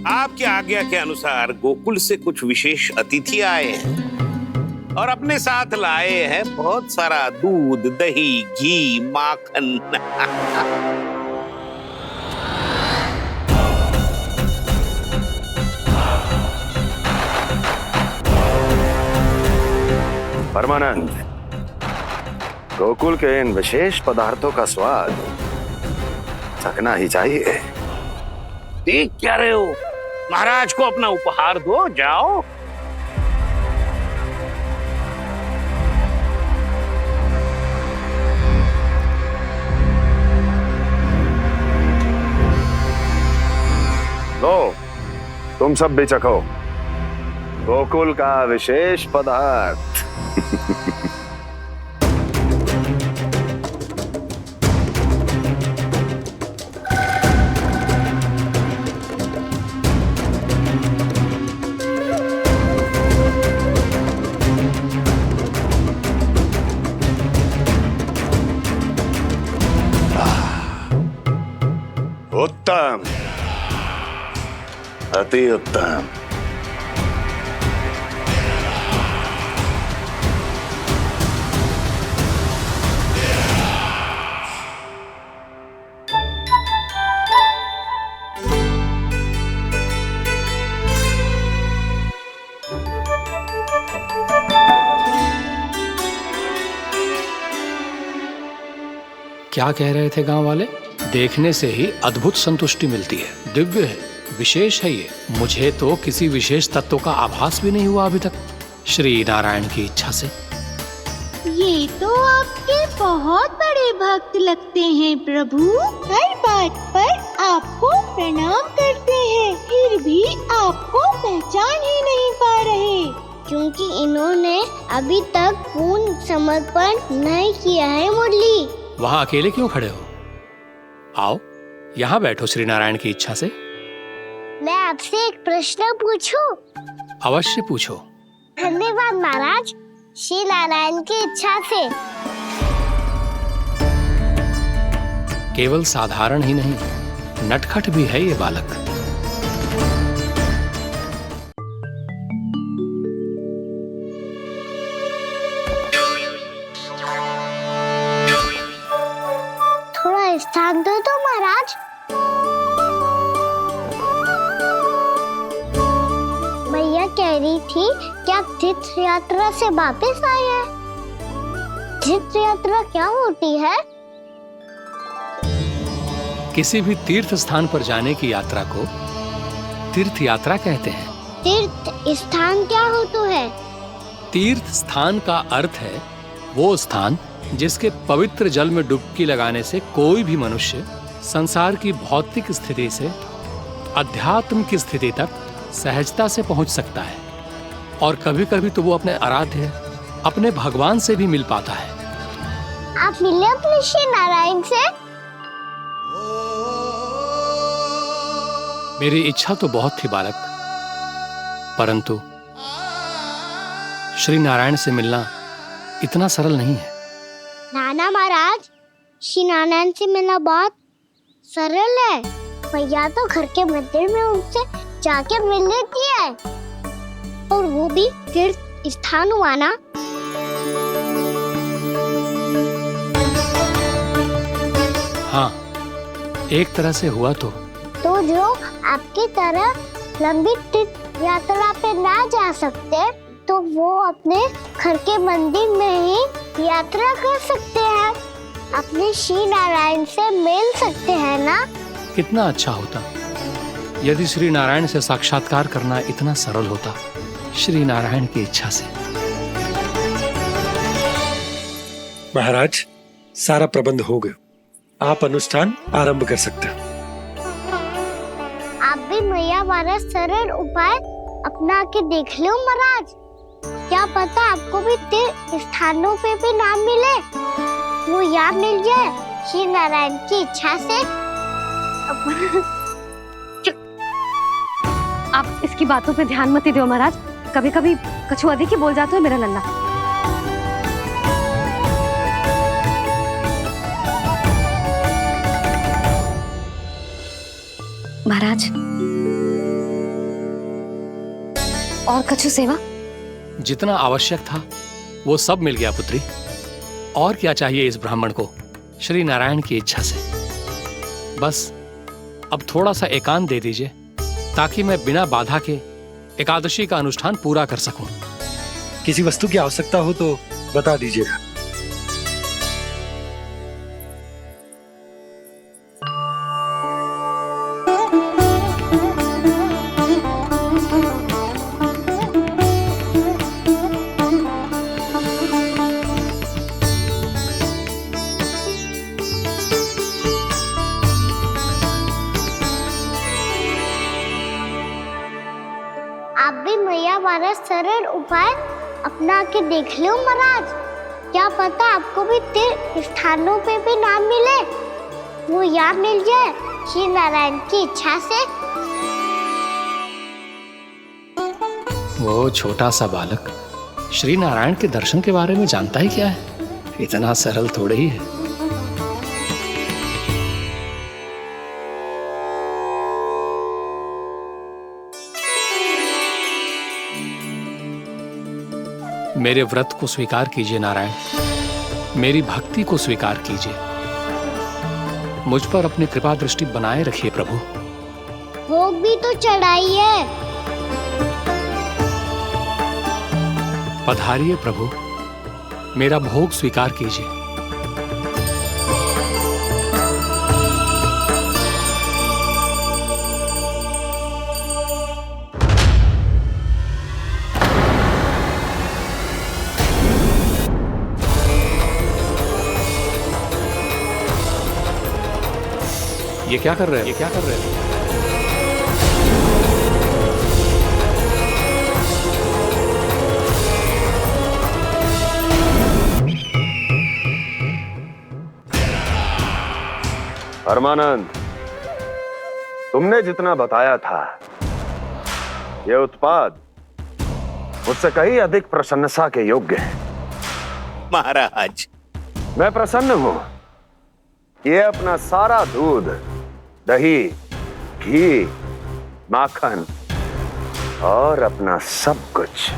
आपकी आज्ञा के अनुसार गोकुल से कुछ विशेष अतिथि आए हैं और अपने साथ लाए हैं बहुत सारा दूध, दही, घी, माखन। परमानंद, गोकुल के इन विशेष पदार्थों का स्वाद चखना ही चाहिए। देख क्या रहे हो? महाराज को अपना उपहार दो, जाओ। लो, तुम सब भी चखो गोकुल का विशेष पदार्थ। उत्तम, अति उत्तम। क्या कह रहे थे गांव वाले? देखने से ही अद्भुत संतुष्टि मिलती है, दिव्य है, विशेष है ये। मुझे तो किसी विशेष तत्व का आभास भी नहीं हुआ अभी तक, श्री नारायण की इच्छा से। ये तो आपके बहुत बड़े भक्त लगते हैं प्रभु। हर बात पर आपको प्रणाम करते हैं, फिर भी आपको पहचान ही नहीं पा रहे। क्योंकि इन्होंने अभी तक पूर्ण समर्पण नहीं किया है मुरली। वहाँ अकेले क्यों खड़े हो? आओ यहाँ बैठो श्री नारायण की इच्छा से। मैं आपसे एक प्रश्न पूछूं? अवश्य पूछो। धन्यवाद महाराज, श्री नारायण की इच्छा से। केवल साधारण ही नहीं, नटखट भी है ये बालक। थोड़ा स्थान दो तो महाराज। भैया कह रही थी कि आप तीर्थ यात्रा से वापस आए हैं। तीर्थ यात्रा क्या होती है? किसी भी तीर्थ स्थान पर जाने की यात्रा को तीर्थ यात्रा कहते हैं। तीर्थ स्थान क्या होता है? तीर्थ स्थान का अर्थ है वो स्थान जिसके पवित्र जल में डुबकी लगाने से कोई भी मनुष्य संसार की भौतिक स्थिति से अध्यात्म की स्थिति तक सहजता से पहुंच सकता है, और कभी कभी तो वो अपने आराध्य, अपने भगवान से भी मिल पाता है। आप मिले अपने श्री नारायण से? मेरी इच्छा तो बहुत थी बालक, परंतु श्री नारायण से मिलना इतना सरल नहीं है। नाना महाराज, श्री नारायण से मिलना बहुत सरल है। भैया तो घर के मंदिर में उनसे जाके मिल लेती है, और वो भी तीर्थ स्थान हुआ ना? हाँ, एक तरह से हुआ तो जो आपकी तरह लंबी तीर्थ यात्रा पे ना जा सकते तो वो अपने घर के मंदिर में ही यात्रा कर सकते हैं, अपने श्री नारायण से मिल सकते हैं ना? कितना अच्छा होता यदि श्री नारायण से साक्षात्कार करना इतना सरल होता, श्री नारायण की इच्छा से। महाराज, सारा प्रबंध हो गया, आप अनुष्ठान आरंभ कर सकते हैं। आप भी मैया वाला सरल उपाय अपना के देख लो महाराज, क्या पता आपको भी तीर्थ स्थानों पे भी नाम मिले, वो यहाँ मिल जाए श्री नारायण की इच्छा से। आप इसकी बातों पे ध्यान मत दो महाराज, कभी कभी कछु अधिक ही बोल जाते हो मेरा लल्ला। महाराज, और कछु सेवा? जितना आवश्यक था वो सब मिल गया पुत्री। और क्या चाहिए इस ब्राह्मण को श्री नारायण की इच्छा से? बस अब थोड़ा सा एकांत दे दीजिए ताकि मैं बिना बाधा के एकादशी का अनुष्ठान पूरा कर सकूं। किसी वस्तु की आवश्यकता हो तो बता दीजिएगा। आप भी मैया वाला सरल उपाय अपना के देख लो महाराज, क्या पता आपको भी तीर्थ स्थानों पे भी नाम मिले, वो यहाँ मिल जाए श्री नारायण की इच्छा से। वो छोटा सा बालक श्री नारायण के दर्शन के बारे में जानता ही क्या है, इतना सरल थोड़े ही है। मेरे व्रत को स्वीकार कीजिए नारायण, मेरी भक्ति को स्वीकार कीजिए, मुझ पर अपनी कृपा दृष्टि बनाए रखिए प्रभु। भोग भी तो चढ़ाइए। पधारिए प्रभु, मेरा भोग स्वीकार कीजिए। ये क्या कर रहे हैं? ये क्या कर रहे हैं? परमानंद, तुमने जितना बताया था ये उत्पाद मुझसे कहीं अधिक प्रशंसा के योग्य है। महाराज, मैं प्रसन्न हूं। ये अपना सारा दूध, दही, घी, माखन और अपना सब कुछ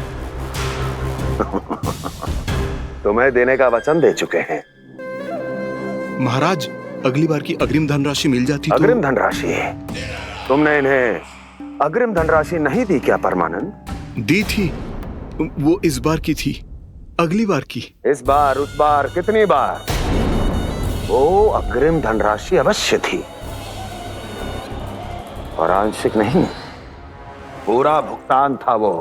तुम्हें देने का वचन दे चुके हैं। महाराज, अगली बार की अग्रिम धनराशि मिल जाती तो। अग्रिम धनराशि? तुमने इन्हें अग्रिम धनराशि नहीं दी क्या परमानंद? दी थी, वो इस बार की थी, अगली बार की। इस बार, उस बार, कितनी बार? वो अग्रिम धनराशि अवश्य थी और आंशिक नहीं, पूरा भुगतान था वो।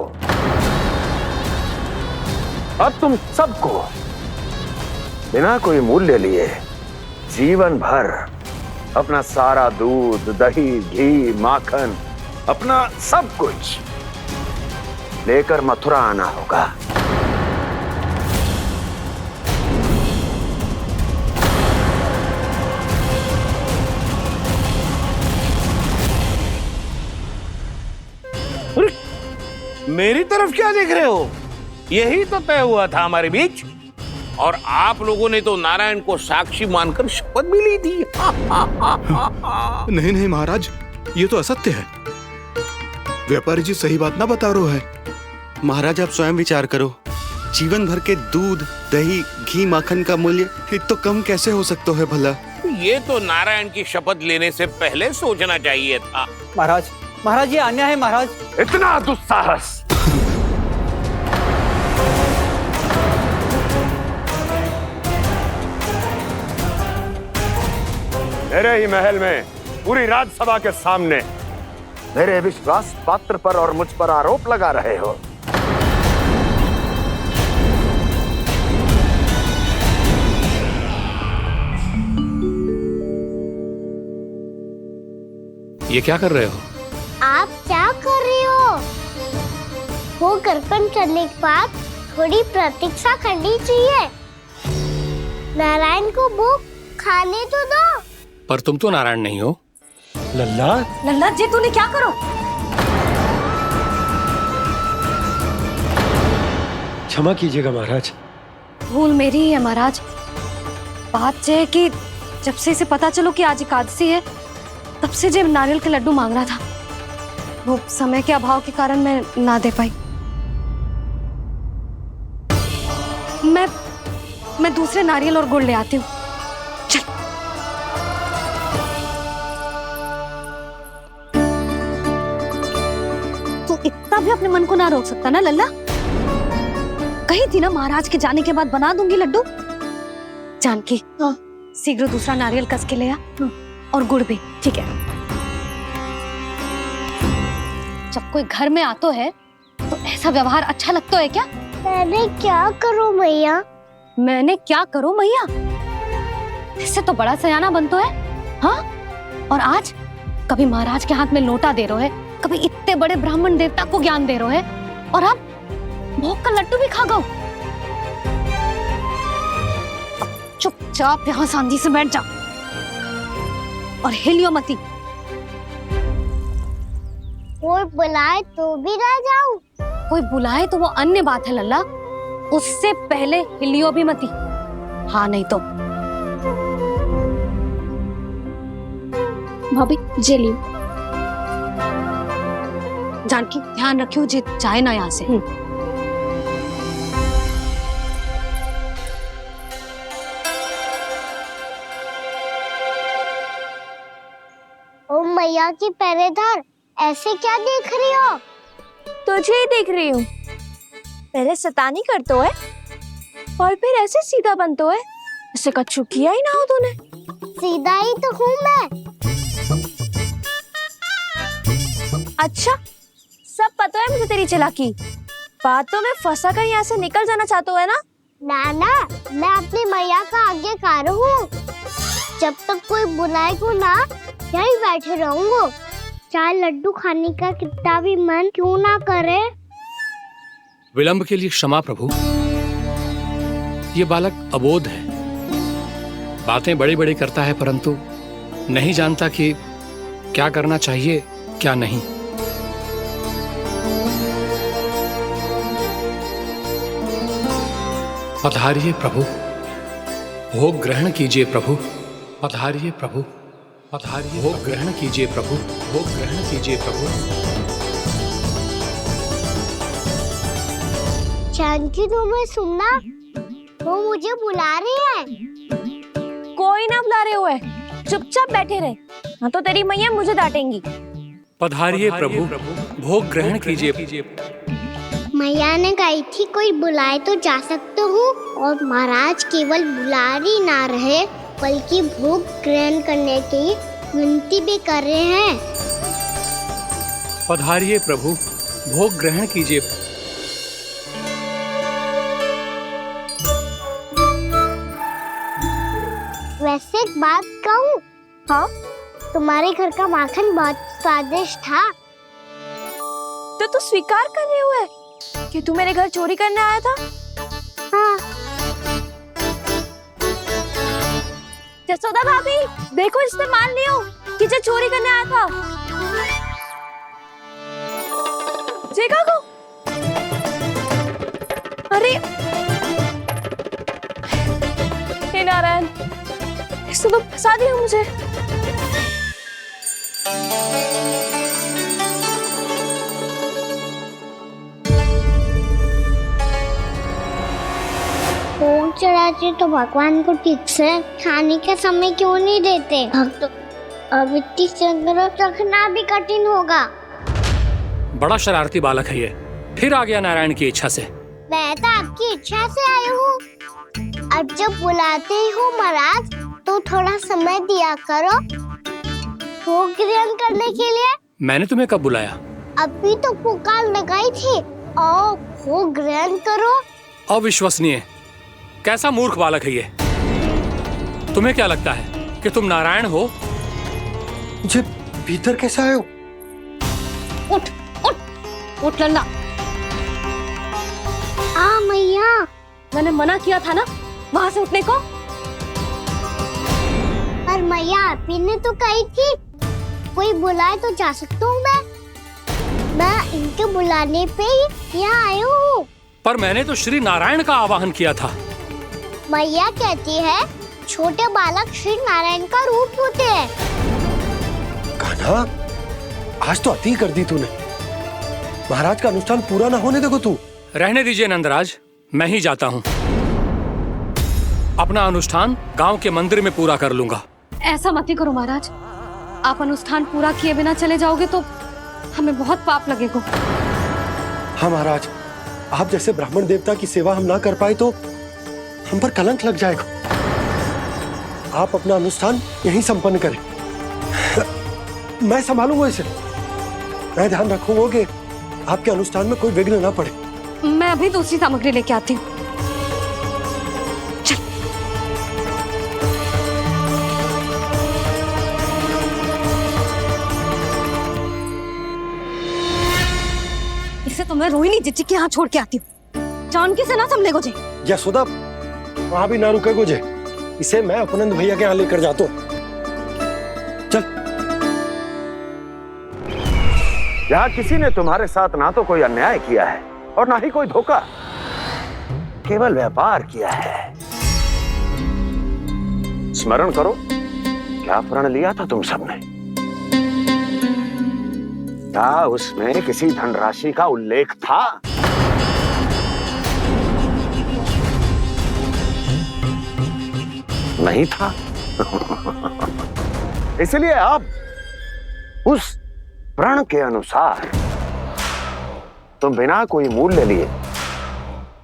अब तुम सबको बिना कोई मूल्य लिए जीवन भर अपना सारा दूध, दही, घी, माखन, अपना सब कुछ लेकर मथुरा आना होगा। मेरी तरफ क्या देख रहे हो? यही तो तय हुआ था हमारे बीच, और आप लोगों ने तो नारायण को साक्षी मानकर शपथ भी ली थी। नहीं नहीं महाराज, ये तो असत्य है। व्यापारी जी सही बात ना बता रहे हैं। महाराज आप स्वयं विचार करो, जीवन भर के दूध, दही, घी, माखन का मूल्य तो कम कैसे हो सकता है भला? ये तो नारायण की शपथ लेने से पहले सोचना चाहिए था। महाराज, महाराज ये अन्याय है महाराज। इतना दुस्साहस! मेरे ही महल में पूरी राज्यसभा के सामने मेरे विश्वास पात्र पर और मुझ पर आरोप लगा रहे हो। ये क्या कर रहे हो? आप क्या कर रहे हो? वो करपन करने के बाद थोड़ी प्रतीक्षा करनी चाहिए। नारायण को भूख खाने तो दो। पर तुम तो नारायण नहीं हो। लल्ला, लल्ला जी तूने क्या करो? क्षमा कीजिएगा महाराज। भूल मेरी ही है महाराज। बात यह है कि जब से इसे पता चलो कि आज एकादशी है, तब से जब नारियल के लड्डू मांग रहा था, वो समय के अभाव के कारण मैं ना दे पाई। मैं दूसरे नारियल और गुड़ ले आती हूँ। चल। तू इतना भी अपने मन को ना रोक सकता ना लल्ला? कही थी ना महाराज के जाने के बाद बना दूंगी लड्डू। जानकी, शीघ्र दूसरा नारियल कस के ले आ, और गुड़ भी। ठीक है। जब कोई घर में आतो है तो ऐसा व्यवहार अच्छा लगता है क्या? मैंने क्या करूं मैया? मैंने क्या करूं मैया? इससे तो बड़ा सयाना बनतो है। हाँ? और आज कभी महाराज के हाथ में लोटा दे रहे है, कभी इतने बड़े ब्राह्मण देवता को ज्ञान दे रहे है, और अब भोग का लड्डू भी खा गो। चुपचाप यहाँ शांति से बैठ जा और हिलियो मती। कोई बुलाए तो भी ना जाऊं? कोई बुलाए तो वो अन्य बात है लल्ला, उससे पहले हिलियो भी मती। हाँ नहीं तो। भाभी जे लियो। जानकी ध्यान रखियो जे जाए ना यहाँ से। ओ मैया की पहरेदार, ऐसे क्या देख रही हो? तुझे ही देख रही हूँ। पहले शैतानी करतो है और फिर ऐसे सीधा बनतो है। ऐसे कछु किया ही ना हो तूने। सीधा ही तो हूँ मैं। अच्छा, सब पता है मुझे तेरी चालाकी। बातों में फंसा कर यहाँ से निकल जाना चाहते हो है ना? नाना, मैं अपनी मैया का आज्ञाकार हूँ। जब तक कोई बुलाएगा ना, यहीं बैठे रहूंगा। चाहे लड्डू खाने का कितना भी मन क्यों ना करे। विलंब के लिए क्षमा प्रभु। ये बालक अबोध है, बातें बड़ी बड़ी करता है, परंतु नहीं जानता कि क्या करना चाहिए क्या नहीं। पधारिए प्रभु, भोग ग्रहण कीजिए प्रभु। पधारिए प्रभु, पधारिए। भोग ग्रहण कीजिए प्रभु, भोग ग्रहण कीजिए प्रभु। जानकी, तुम्हें सुनना? वो मुझे बुला रही है। कोई ना बुला रहे हुए, चुपचाप बैठे रहे, हाँ तो तेरी मैया मुझे डांटेंगी। पधारिए प्रभु, भोग ग्रहण कीजिए। मैया ने कही थी कोई बुलाए तो जा सकते हूँ, और महाराज केवल बुलारी ना रहे बल्कि भोग ग्रहण करने की विनती भी कर रहे हैं। पधारिए प्रभु, भोग ग्रहण कीजिए। वैसे एक बात कहूँ? हाँ? तुम्हारे घर का माखन बहुत स्वादिष्ट था। तो तू स्वीकार कर रहे हुए कि तू मेरे घर चोरी करने आया था? हाँ। जसोदा भाभी, देखो इसने मान लियो कि जो चोरी करने आया था। देखा को? अरे हे नारायण, इसने तो फंसा दिया मुझे। भोग चढ़ाते तो भगवान को ठीक से खाने का समय क्यों नहीं देते? भक्त अब इतनी संग्रह रखना भी कठिन होगा। बड़ा शरारती बालक है ये, फिर आ गया नारायण की इच्छा से। मैं तो आपकी इच्छा से आई हूँ। अब जब बुलाते ही हो महाराज तो थोड़ा समय दिया करो भोग ग्रहण करने के लिए। मैंने तुम्हें कब बुलाया? अभी तो पुकार लगाई थी और भोग ग्रहण करो। अविश्वसनीय, कैसा मूर्ख बालक है ये। तुम्हें क्या लगता है कि तुम नारायण हो? मुझे भीतर कैसे आए हो? उठ उठ उठ लल्ला। मैया, मैंने मना किया था ना वहाँ से उठने को। पर मैया आपी ने तो कही थी कोई बुलाए तो जा सकता हूँ मैं इनके बुलाने पे ही यहाँ आई हूँ। पर मैंने तो श्री नारायण का आवाहन किया था। मैया कहती है छोटे बालक श्री नारायण का रूप होते हैं। कान्हा, आज तो अति कर दी तूने। महाराज का अनुष्ठान पूरा ना होने देखो तू। रहने दीजिए नंदराज, मैं ही जाता हूँ। अपना अनुष्ठान गांव के मंदिर में पूरा कर लूंगा। ऐसा मत ही करो महाराज, आप अनुष्ठान पूरा किए बिना चले जाओगे तो हमें बहुत पाप लगेगा। हाँ महाराज, आप जैसे ब्राह्मण देवता की सेवा हम ना कर पाए तो हम पर कलंक लग जाएगा। आप अपना अनुष्ठान यहीं संपन्न करें, मैं संभालूंगा इसे। मैं ध्यान रखूंगा कि आपके अनुष्ठान में कोई विघ्न ना पड़े। मैं अभी दूसरी सामग्री लेके आती हूँ। इसे तो मैं रोहिणी जीजी के यहाँ छोड़ के आती हूँ। जानकी से ना समझे गुजे। यशोदा, वहां भी ना रुके गुजे। इसे मैं अपनंद भैया के यहाँ लेकर जाता हूँ। चल। यहाँ किसी ने तुम्हारे साथ ना तो कोई अन्याय किया है और ना ही कोई धोखा, केवल व्यापार किया है। स्मरण करो क्या प्रण लिया था तुम सबने? क्या उसमें किसी धनराशि का उल्लेख था? नहीं था। इसलिए आप उस प्रण के अनुसार तुम बिना कोई मूल्य लिए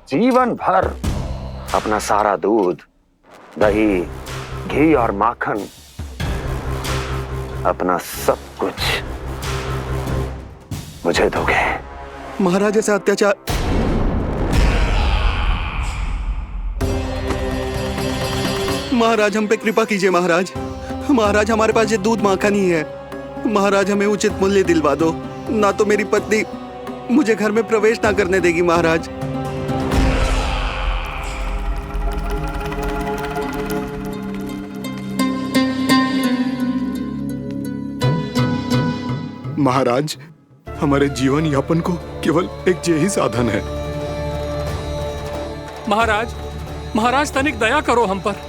जीवन भर अपना सारा दूध, दही, घी और माखन, अपना सब कुछ मुझे दोगे। महाराज ऐसा अत्याचार। महाराज हम पे कृपा कीजिए महाराज। महाराज हमारे पास ये दूध माखन ही है। महाराज हमें उचित मूल्य दिलवा दो, ना तो मेरी पत्नी मुझे घर में प्रवेश ना करने देगी। महाराज महाराज हमारे जीवन यापन को केवल एक यही साधन है। महाराज, महाराज तनिक दया करो हम पर।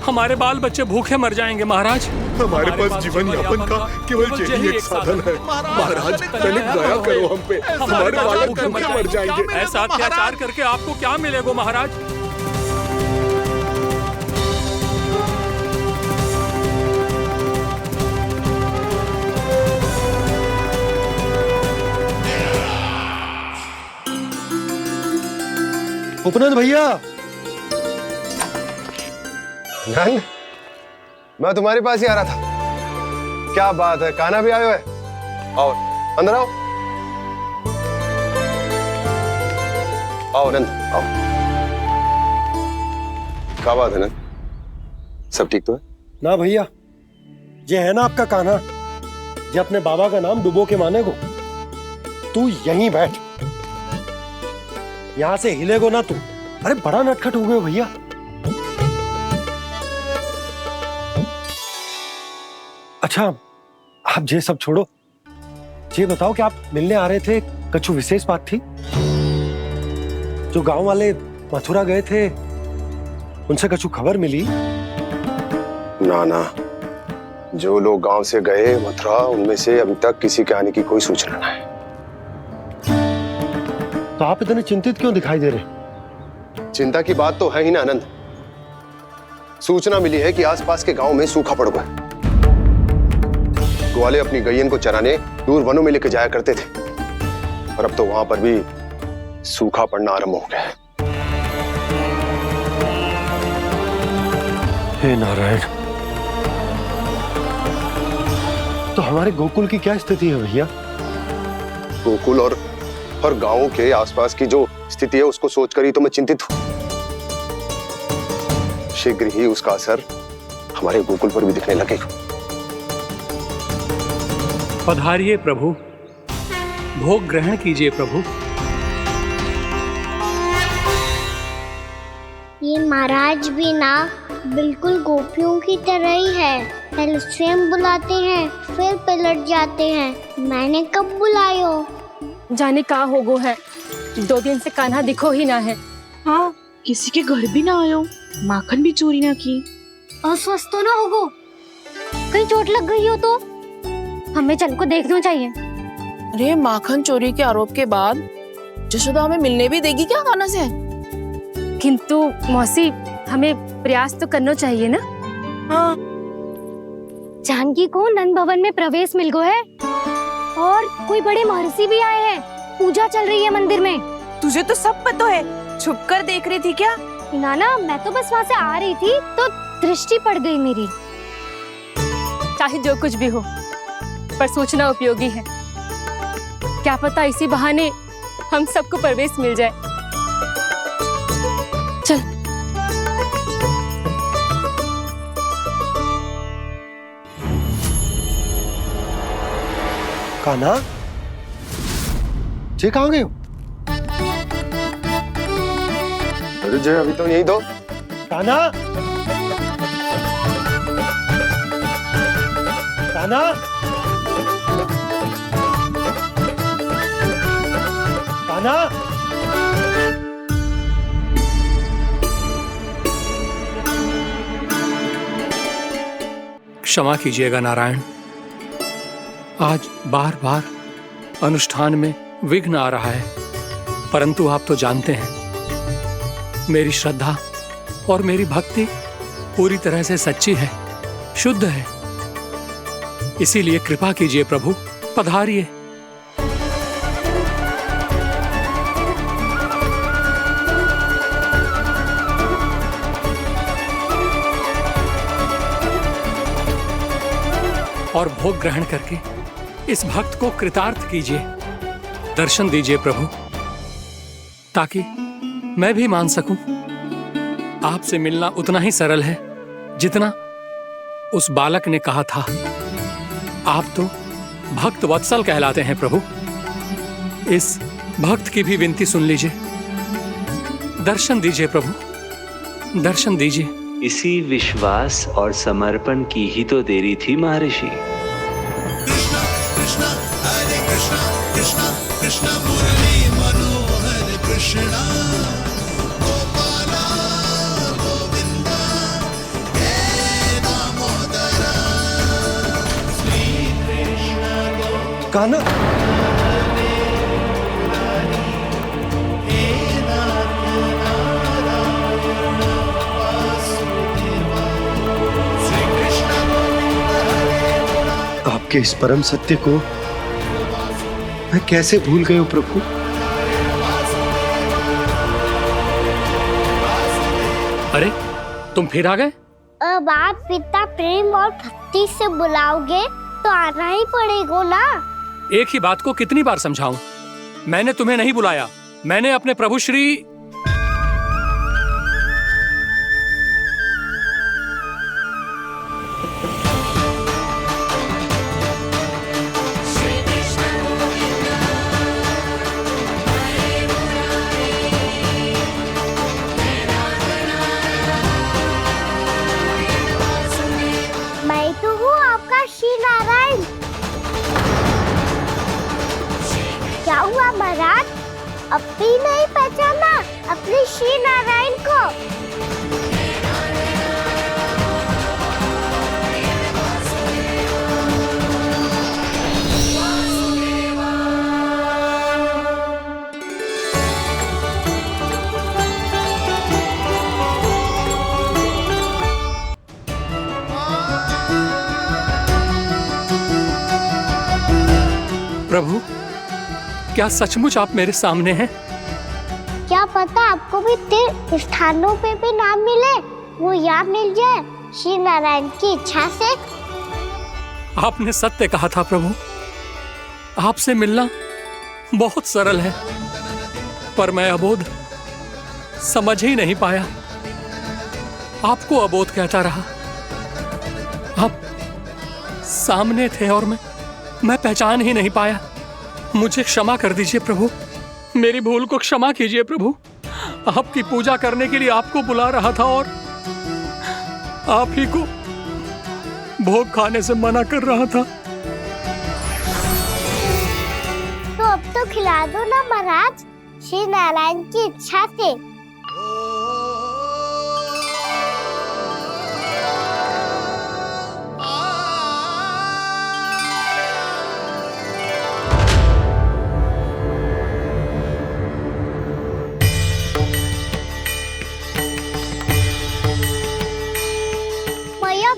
हमारे बाल बच्चे भूखे मर जाएंगे महाराज। हमारे पास जीवन यापन का केवल यही एक साधन है। महाराज तनिक दया करो हम पे, हमारे बालक भूखे मर जाएंगे। ऐसा अत्याचार करके आपको क्या मिलेगा महाराज? उपनंद भैया। नंद, मैं तुम्हारे पास ही आ रहा था। क्या बात है, कान्हा भी आयो है? आओ अंदर आओ। आओ नंद आओ। क्या बात है नंद, सब ठीक तो है? ना भैया, ये है ना आपका कान्हा, ये अपने बाबा का नाम डुबो के माने को। तू यहीं बैठ, यहां से हिलेगो ना तू। अरे बड़ा नटखट हो गए भैया। अच्छा आप ये सब छोड़ो, ये बताओ कि आप मिलने आ रहे थे, कछु विशेष बात थी? जो गांव वाले मथुरा गए थे उनसे कछु खबर मिली? ना ना, जो लोग गांव से गए मथुरा उनमें से अभी तक किसी के आने की कोई सूचना नहीं। तो आप इतने चिंतित क्यों दिखाई दे रहे? चिंता की बात तो है ही ना आनंद। सूचना मिली है कि आसपास के गांव में सूखा पड़ गया। ग्वाले अपनी गैयन को चराने दूर वनों में लेके जाया करते थे, और अब तो वहां पर भी सूखा पड़ना आरंभ हो गया है। हे नारायण, तो हमारे गोकुल की क्या स्थिति है भैया? गोकुल और गांवों के आसपास की जो स्थिति है उसको सोचकर ही तो मैं चिंतित हूं। शीघ्र ही उसका असर हमारे गोकुल पर भी दिखने लगेगा। पधारिए प्रभु, भोग ग्रहण कीजिए प्रभु। ये महाराज भी ना बिल्कुल गोपियों की तरह ही है। पहले स्वयं बुलाते हैं, फिर पलट जाते हैं। मैंने कब बुलाए हो? जाने का होगो है, 2 दिन से कान्हा दिखो ही ना है। हाँ, किसी के घर भी ना आयो, माखन भी चोरी ना की। अस्वस्थ तो ना होगो? कहीं चोट लग गई हो तो हमें चल को देखना चाहिए। अरे माखन चोरी के आरोप के बाद जशोदा हमें मिलने भी देगी क्या कान्हा से? किंतु मौसी, हमें प्रयास तो करना चाहिए ना। हाँ। जानकी को नंद भवन में प्रवेश मिल गया है और कोई बड़े महर्षि भी आए हैं। पूजा चल रही है मंदिर में। तुझे तो सब पता है, छुप कर देख रही थी क्या? ना, मैं तो बस वहाँ से आ रही थी तो दृष्टि पड़ गई मेरी। चाहे जो कुछ भी हो, पर सूचना उपयोगी है। क्या पता इसी बहाने हम सबको प्रवेश मिल जाए। चल। कान्हा, जे कहाँ गए हो? अरे जय, अभी तो यही दो। कान्हा, कान्हा, कान्हा। क्षमा कीजिएगा नारायण, आज बार बार अनुष्ठान में विघ्न आ रहा है, परंतु आप तो जानते हैं मेरी श्रद्धा और मेरी भक्ति पूरी तरह से सच्ची है, शुद्ध है। इसीलिए कृपा कीजिए प्रभु, पधारिए। और भोग ग्रहण करके इस भक्त को कृतार्थ कीजिए। दर्शन दीजिए प्रभु, ताकि मैं भी मान सकूं आपसे मिलना उतना ही सरल है जितना उस बालक ने कहा था। आप तो भक्त वत्सल कहलाते हैं प्रभु। इस भक्त की भी विनती सुन लीजिए। दर्शन दीजिए प्रभु, दर्शन दीजिए। इसी विश्वास और समर्पण की ही तो देरी थी महर्षि। कृष्णा कृष्णा हरे कृष्णा कृष्णा कृष्णा मुरली मनोहर कृष्णा गोपाला गोविंदा हे दामोदरा श्री कृष्ण कान्हा, आपके इस परम सत्य को मैं कैसे भूल गया हूं प्रभु? अरे तुम फिर आ गए? अब आप इतना प्रेम और भक्ति से बुलाओगे तो आना ही पड़ेगा ना। एक ही बात को कितनी बार समझाऊं? मैंने तुम्हें नहीं बुलाया, मैंने अपने प्रभु श्री मैं तो हूँ आपका श्री नारायण। क्या हुआ महाराज, अब भी नहीं पहचाना अपने श्री नारायण को? प्रभु, क्या सचमुच आप मेरे सामने हैं? क्या पता आपको भी तीर्थ स्थानों पे भी नाम मिले, वो यहाँ मिल जाए श्री नारायण की इच्छा से। आपने सत्य कहा था प्रभु, आपसे मिलना बहुत सरल है, पर मैं अबोध समझ ही नहीं पाया। आपको अबोध कहता रहा। आप सामने थे और मैं पहचान ही नहीं पाया। मुझे क्षमा कर दीजिए प्रभु, मेरी भूल को क्षमा कीजिए प्रभु। आपकी पूजा करने के लिए आपको बुला रहा था और आप ही को भोग खाने से मना कर रहा था। तो अब तो खिला दो ना महाराज, श्री नारायण की इच्छा से।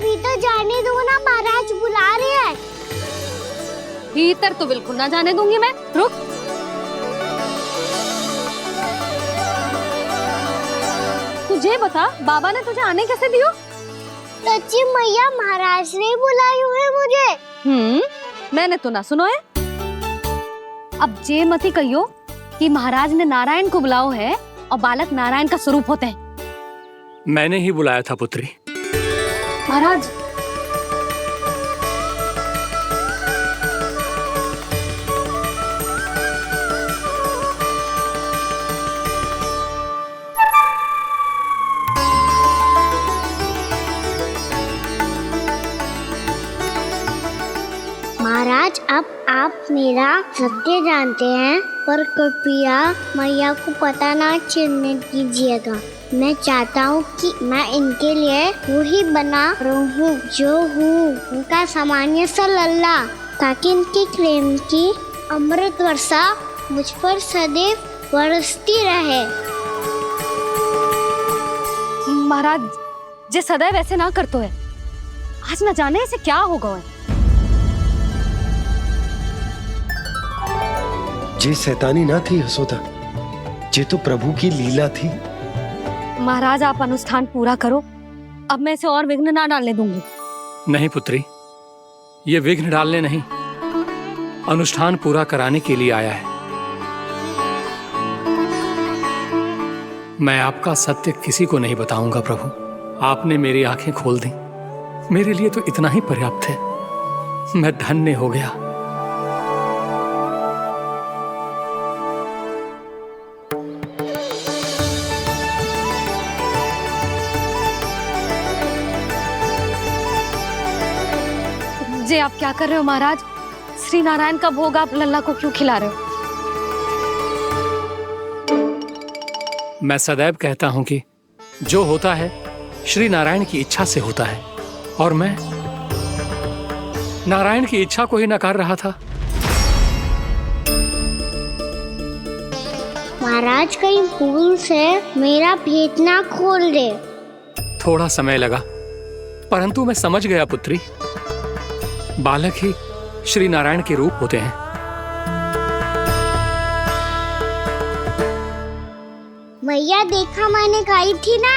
भीतर जाने दो ना, महाराज बुला रहे हैं। भीतर तो बिल्कुल ना जाने दूंगी मैं। रुक। तुझे बता, बाबा ने तुझे आने कैसे दियो? सच्ची मैया, महाराज ने बुलाई हुई मुझे। मैंने तो ना सुनो है। अब जे मती कहियो कि महाराज ने नारायण को बुलाओ है और बालक नारायण का स्वरूप होते हैं। मैंने ही बुलाया था पुत्री। महाराज, महाराज अब आप मेरा सत्य जानते हैं, पर कृपया मैया को पता ना चलने दीजिएगा। मैं चाहता हूँ कि मैं इनके लिए वही बना रहूँ जो हूँ, उनका सामान्य सा लल्ला, ताकि इनके प्रेम की अमृत वर्षा मुझ पर सदैव बरसती रहे। महाराज जे सदैव ऐसे ना करतो है, आज न जाने इसे क्या होगा है। जे शैतानी ना थी यशोदा, जे तो प्रभु की लीला थी। महाराज आप अनुष्ठान पूरा करो, अब मैं इसे और विघ्न ना डालने दूंगी। नहीं पुत्री, ये विघ्न डालने नहीं, अनुष्ठान पूरा कराने के लिए आया है। मैं आपका सत्य किसी को नहीं बताऊंगा प्रभु। आपने मेरी आंखें खोल दी, मेरे लिए तो इतना ही पर्याप्त है। मैं धन्य हो गया। जे आप क्या कर रहे हो महाराज? श्री नारायण का भोग आप लल्ला को क्यों खिला रहे हो? मैं सदैव कहता हूं कि जो होता है श्री नारायण की इच्छा से होता है, और मैं नारायण की इच्छा को ही नकार रहा था। महाराज कहीं भूल से मेरा भेद ना खोल दे। थोड़ा समय लगा, परंतु मैं समझ गया पुत्री। बालक ही श्री नारायण के रूप होते हैं। मैया देखा, मैंने कही थी ना।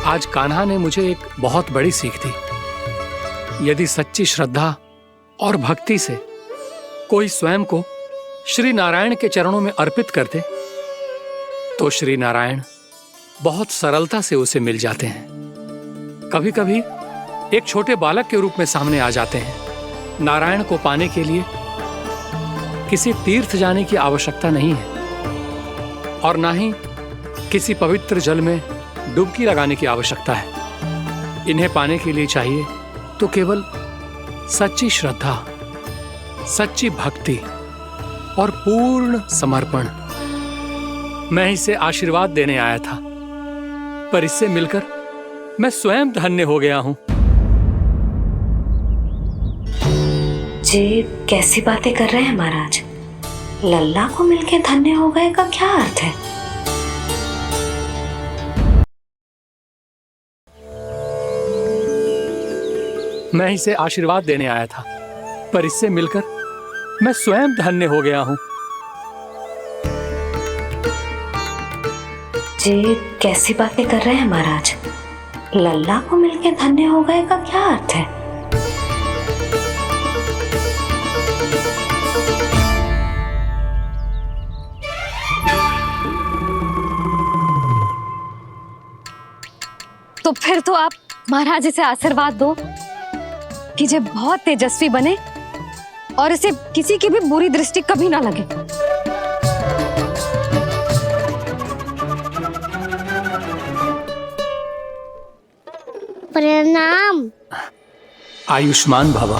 आज कान्हा ने मुझे एक बहुत बड़ी सीख दी। यदि सच्ची श्रद्धा और भक्ति से कोई स्वयं को श्री नारायण के चरणों में अर्पित कर दे, तो श्री नारायण बहुत सरलता से उसे मिल जाते हैं। कभी कभी एक छोटे बालक के रूप में सामने आ जाते हैं। नारायण को पाने के लिए किसी तीर्थ जाने की आवश्यकता नहीं है, और ना ही किसी पवित्र जल में डुबकी लगाने की आवश्यकता है। इन्हें पाने के लिए चाहिए तो केवल सच्ची श्रद्धा, सच्ची भक्ति और पूर्ण समर्पण। मैं इसे आशीर्वाद देने आया था, पर इससे मिलकर मैं स्वयं धन्य हो गया हूं। जी कैसी बातें कर रहे हैं महाराज? लल्ला को मिलके धन्य हो गए का क्या अर्थ है? मैं इसे आशीर्वाद देने आया था, पर इससे मिलकर मैं स्वयं धन्य हो गया हूँ। ये कैसी बातें कर रहे हैं महाराज? लल्ला को मिलके धन्य हो गए का क्या अर्थ है? तो फिर तो आप महाराज से आशीर्वाद दो कि ये बहुत तेजस्वी बने और इसे किसी की भी बुरी दृष्टि कभी ना लगे। प्रणाम। आयुष्मान भव।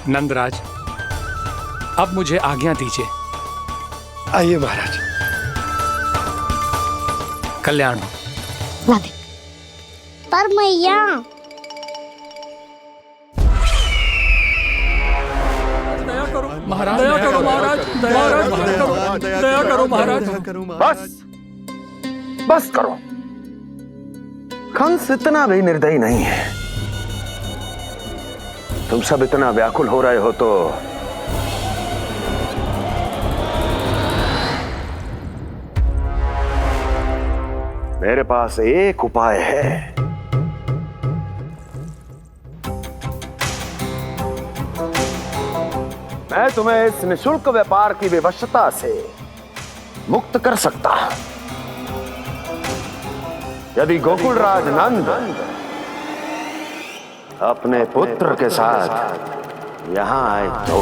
नंदराज, अब मुझे आज्ञा दीजिए। आइए महाराज। कल्याण हो। पर मैया महाराज, दया करो महाराज, दया करो महाराज। बस करो। कंस इतना भी निर्दयी नहीं है। तुम सब इतना व्याकुल हो रहे हो तो मेरे पास एक उपाय है। मैं तुम्हें इस निशुल्क व्यापार की विवशता से मुक्त कर सकता हूं। यदि गोकुलराज नंद अपने पुत्र के साथ यहां आए तो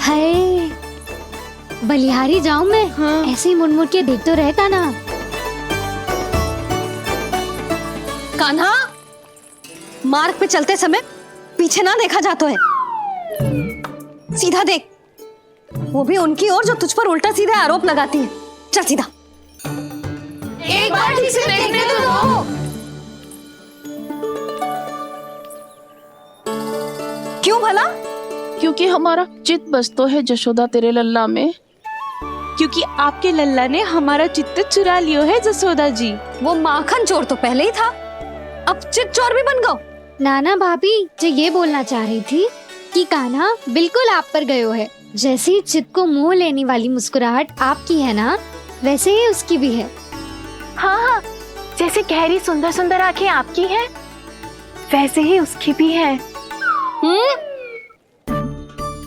हाय, बलिहारी जाऊं मैं? हाँ। ऐसे ही मुड़ के देख तो रहता ना। कान्हा, मार्ग पे चलते समय पीछे ना देखा जाता है, सीधा देख। वो भी उनकी ओर जो तुझ पर उल्टा सीधे आरोप लगाती है। चल सीधा। एक बार ठीक से देखने तो दो। क्यों भला? क्योंकि हमारा चित्त बसतो है जशोदा तेरे लल्ला में। क्योंकि आपके लल्ला ने हमारा चित्त चुरा लियो है जसोदा जी। वो माखन चोर तो पहले ही था, अब चित्त चोर भी बन गो। नाना भाभी जो ये बोलना चाह रही थी कि कान्हा बिल्कुल आप पर गयो है। जैसी चित्त को मोह लेने वाली मुस्कुराहट आपकी है ना, वैसे ही उसकी भी है। हाँ हाँ, जैसे गहरी सुंदर सुंदर आंखें आपकी हैं, वैसे ही उसकी भी है।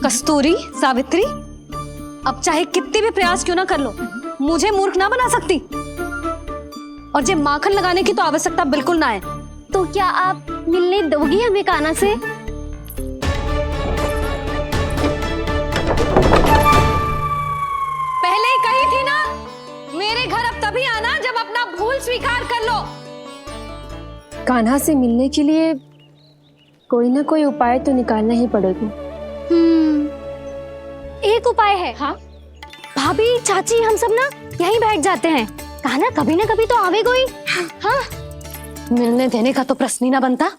कस्तूरी, सावित्री, अब चाहे कितने भी प्रयास क्यों ना कर लो, मुझे मूर्ख ना बना सकती। और जे माखन लगाने की तो आवश्यकता बिल्कुल ना है। तो क्या आप मिलने दोगी हमें कान्हा से? पहले ही कही थी ना, मेरे घर अब तभी आना जब अपना भूल स्वीकार कर लो। कान्हा से मिलने के लिए कोई ना कोई उपाय तो निकालना ही पड़ेगा। एक उपाय है। हाँ? भाभी, चाची, हम सब ना यहीं बैठ जाते हैं। कान्हा कभी ना कभी तो आवेगा ही। हाँ? मिलने देने का तो प्रश्न ही ना बनता।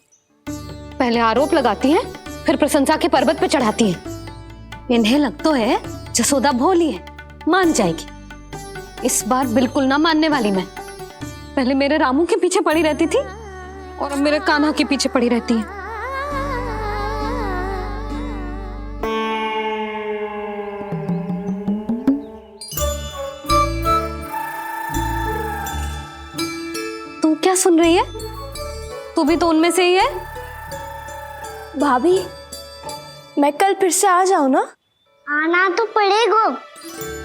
पहले आरोप लगाती हैं, फिर प्रशंसा के पर्वत पे चढ़ाती हैं। इन्हें लगता है जसोदा भोली है, मान जाएगी। इस बार बिल्कुल ना मानने वाली मैं। पहले मेरे रामू के पीछे पड़ी रहती थी और अब मेरे कान्हा के पीछे पड़ी रहती है। तू क्या सुन रही है? तू भी तो उनमें से ही है। भाभी, मैं कल फिर से आ जाऊं ना? आना तो पड़ेगा।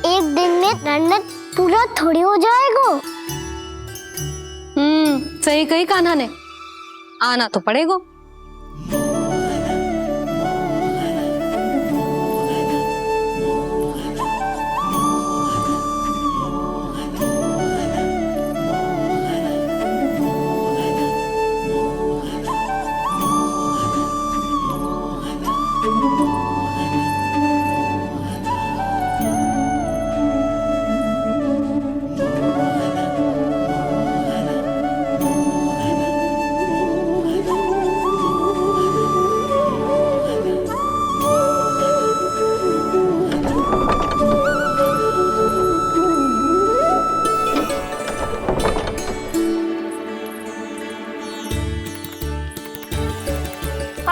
एक दिन में रन्नत पूरा थोड़ी हो जाएगा। सही कही कान्हा ने, आना तो पड़ेगा।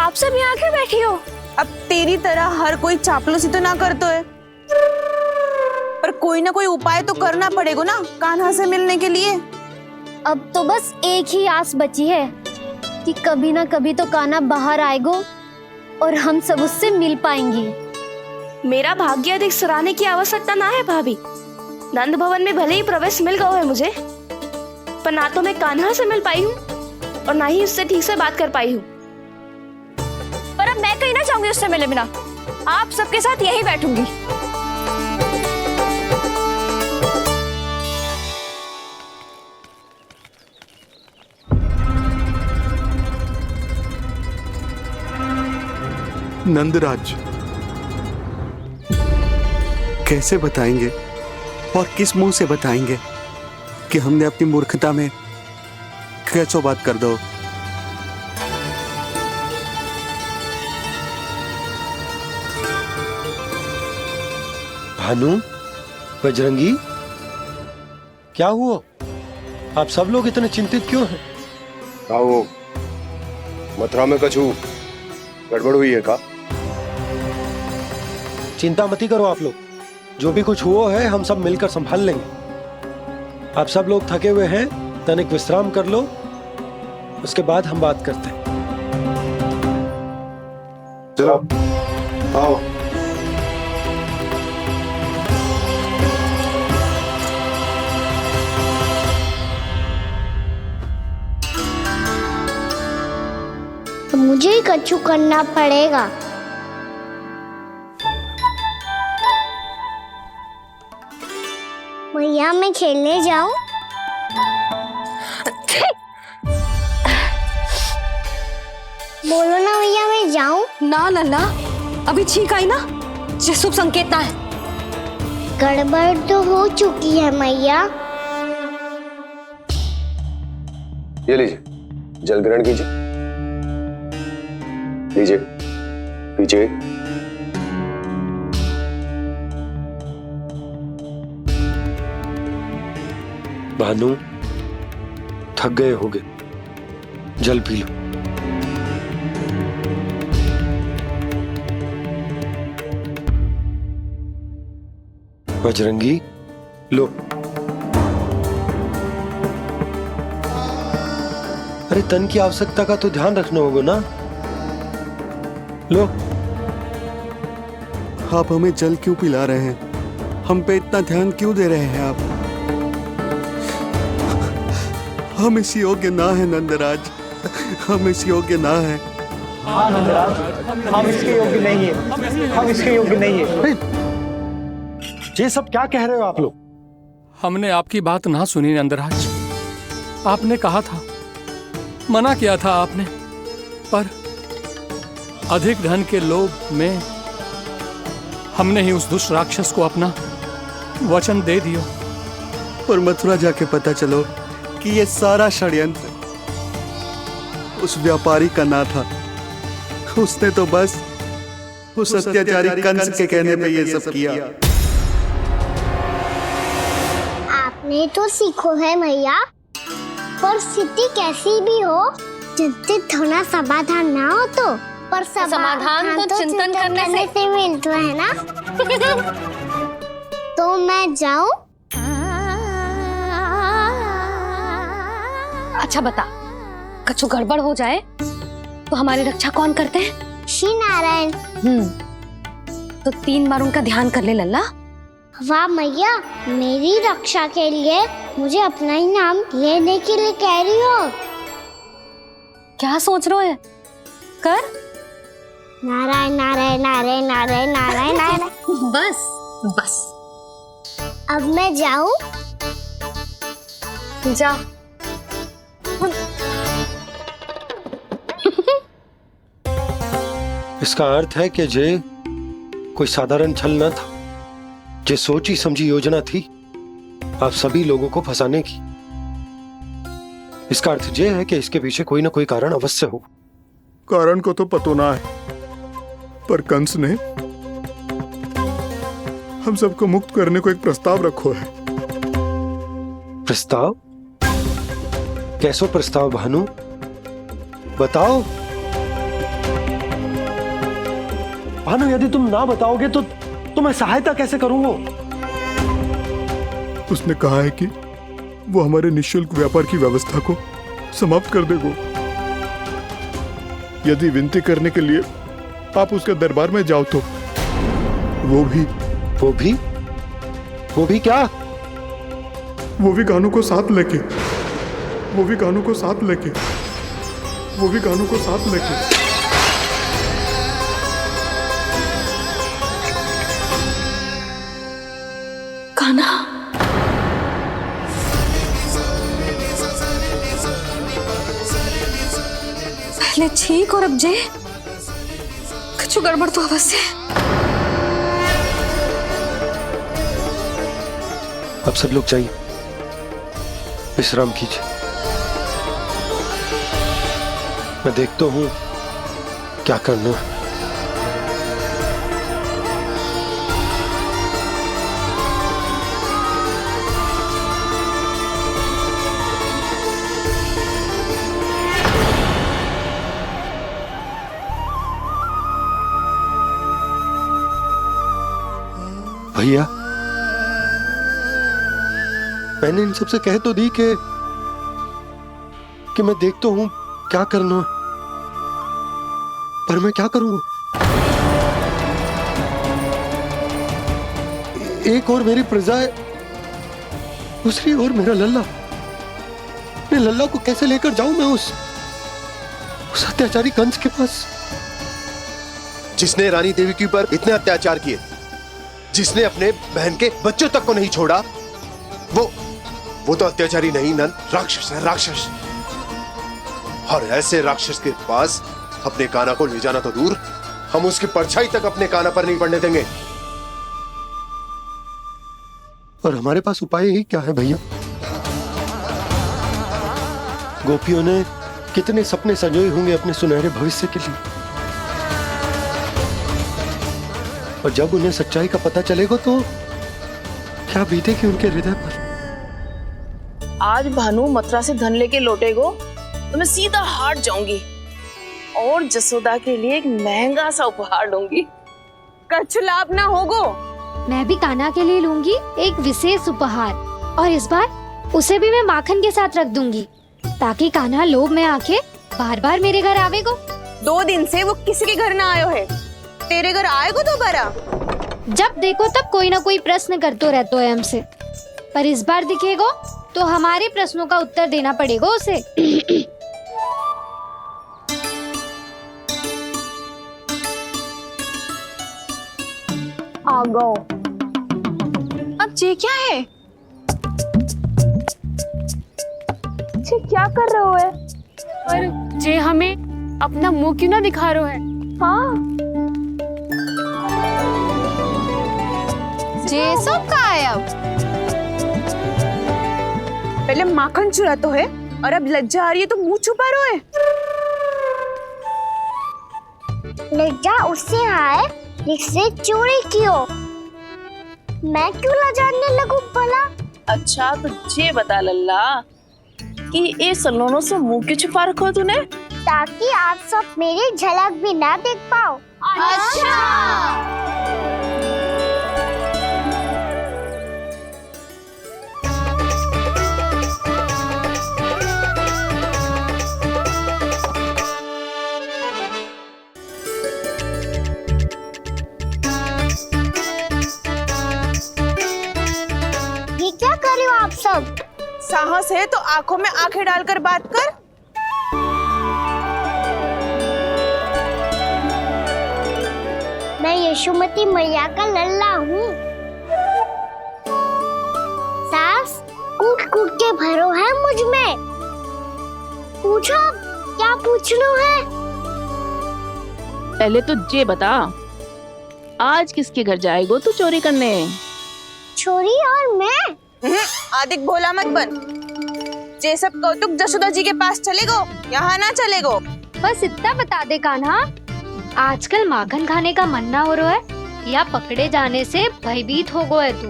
आप सब यहाँ आके बैठी हो? अब तेरी तरह हर कोई चापलूसी तो ना करतो है, पर कोई ना कोई उपाय तो करना पड़ेगा ना कान्हा से मिलने के लिए। अब तो बस एक ही आस बची है कि कभी ना कभी तो कान्हा बाहर आएगा और हम सब उससे मिल पाएंगे। मेरा भाग्य अधिक सराहने की आवश्यकता ना है भाभी। नंद भवन में भले ही प्रवेश मिल गया है मुझे, पर ना तो मैं कान्हा से मिल पाई हूँ और ना ही उससे ठीक से बात कर पाई हूँ। पर अब मैं कहीं ना जाऊंगी उससे मिले बिना, आप सबके साथ यहीं बैठूंगी। नंदराज, कैसे बताएंगे और किस मुंह से बताएंगे कि हमने अपनी मूर्खता में कैसो बात कर दो। भानु, बजरंगी, क्या हुआ? आप सब लोग इतने चिंतित क्यों हैं? क्या हो, मथुरा में कछु गड़बड़ हुई है का? चिंता मती करो आप लोग, जो भी कुछ हुआ है हम सब मिलकर संभाल लेंगे। आप सब लोग थके हुए हैं, तनिक विश्राम कर लो, उसके बाद हम बात करते हैं। चलो आओ। मुझे ही कछु करना पड़ेगा। मैया मैं खेलने जाऊं? बोलो ना मैया मैं जाऊं? ना लल्ला, अभी छींक आई ना, ये शुभ संकेत ना है। गड़बड़ तो हो चुकी है मैया। ये लीजिए, जल ग्रहण कीजिए। लीजिए, पीछे। भानु, थक गए होगे, जल पी लो। बजरंगी, लो। अरे तन की आवश्यकता का तो ध्यान रखना होगा ना, लो। आप हमें जल क्यों पिला रहे हैं? हम पे इतना ध्यान क्यों दे रहे हैं आप? हम इस योग्य ना है नंदराज, हम इस योग्य ना है। हाँ नंदराज, हम इसके योग्य नहीं है, हम इसके योग्य नहीं है। ये सब क्या कह रहे हो आप लोग? हमने आपकी बात ना सुनी नंदराज। आपने कहा था, मना किया था आपने, पर अधिक धन के लोभ में हमने ही उस दुष्ट राक्षस को अपना वचन दे दिया। और मथुरा जाके पता चलो कि ये सारा षड्यंत्र उस व्यापारी का ना था। उसने तो बस उस अत्याचारी कंस के कहने पे ये सब किया। आपने तो सीखो है मैया, पर स्थिति कैसी भी हो, चिंतित होना समाधान ना हो तो, पर समाधान तो चिंतन करने से मिलता है ना। तो मैं जाऊं? अच्छा बता, कछु गड़बड़ हो जाए तो हमारी रक्षा कौन करते हैं? श्री नारायण। तो 3 बार उनका ध्यान कर ले लल्ला। वाह मैया, मेरी रक्षा के लिए मुझे अपना ही नाम लेने के लिए कह रही हो? क्या सोच रहे हो? कर। नारायण नारायण नारायण नारायण नारायण नारायण। बस बस। अब मैं जाऊं? जा। इसका अर्थ है कि जे कोई साधारण छल न था, जे सोची समझी योजना थी आप सभी लोगों को फंसाने की। इसका अर्थ ये है कि इसके पीछे कोई ना कोई कारण अवश्य हो। कारण को तो पतो ना है, पर कंस ने हम सबको मुक्त करने को एक प्रस्ताव रखो है। प्रस्ताव? कैसो प्रस्ताव भानु, बताओ। भानु यदि तुम ना बताओगे तो मैं सहायता कैसे करूंगा? उसने कहा है कि वो हमारे निःशुल्क व्यापार की व्यवस्था को समाप्त कर देगा। यदि विनती करने के लिए आप उसके दरबार में जाओ तो वो भी क्या? वो भी कानू को साथ लेके कान्हा, पहले ठीक और अब जे कुछ गड़बड़ तो अवश्य है। अब सब लोग जाइए, विश्राम कीजिए। मैं देखता हूं क्या करना है। भैया, मैंने इन सबसे कह तो दी कि मैं देखता हूं क्या करना है, पर मैं क्या करूंगा? एक और मेरी प्रजा है, दूसरी ओर मेरा लल्ला। मैं लल्ला को कैसे लेकर जाऊं मैं उस अत्याचारी कंस के पास, जिसने रानी देवी के ऊपर इतने अत्याचार किए, जिसने अपने बहन के बच्चों तक को नहीं छोड़ा, वो तो अत्याचारी नहीं नंद, राक्षस है, राक्षस। और ऐसे राक्षस के पास अपने कान्हा को ले जाना तो दूर, हम उसकी परछाई तक अपने कान्हा पर नहीं पड़ने देंगे। और हमारे पास उपाय ही क्या है भैया? गोपियों ने कितने सपने संजोए होंगे अपने सुनहरे भविष्य के लिए, और जब उन्हें सच्चाई का पता चलेगा तो क्या बीतेगी उनके हृदय पर? आज भानु मथुरा से धन लेके लौटेगो तो मैं सीधा हाट जाऊंगी और जसोदा के लिए एक महंगा सा उपहार लूंगी। कछु लाभ ना होगो। मैं भी कान्हा के लिए लूंगी एक विशेष उपहार, और इस बार उसे भी मैं माखन के साथ रख दूंगी, ताकि कान्हा लोभ में आके बार बार मेरे घर आवेगो। 2 दिन से वो किसी के घर ना आयो है, तेरे घर आएगो दोबारा? जब देखो तब कोई ना कोई प्रश्न करते रहते है हमसे, पर इस बार दिखेगो तो हमारे प्रश्नों का उत्तर देना पड़ेगा उसे। आ गो। अब ये क्या है? ये क्या कर रहे हो है? पर जे हमें अपना मुंह क्यों ना दिखा रहे है? हाँ, जे सब का है अब? पहले माखन चुरा तो है, और अब लज्जा आ रही है तो मुंह छुपा रहे है। लज्जा उससे है जिससे चोरी की हो। मैं क्यों लजाने लगूं भला? अच्छा तो ये बता लल्ला कि ये सलोनों से मुंह क्यों छुपा रखो तूने? ताकि आप सब मेरी झलक भी ना देख पाओ। अच्छा। ये क्या कर रहे हो आप सब? साहस है तो आंखों में आंखें डालकर बात कर। मैं यशोमती मैया का लल्ला हूँ। सास कूट कूट के भरो है मुझ में। पूछो क्या पूछना है? पहले तो ये बता, आज किसके घर जाएगो तू चोरी करने? छोरी और मैं? अधिक भोला मत बन। ये सब कौतुक जसोदा जी के पास चलेगो, यहाँ ना चलेगो। बस इतना बता दे कान्हा, आजकल माखन खाने का मन ना हो रहा है या पकड़े जाने से भयभीत हो गया है तू?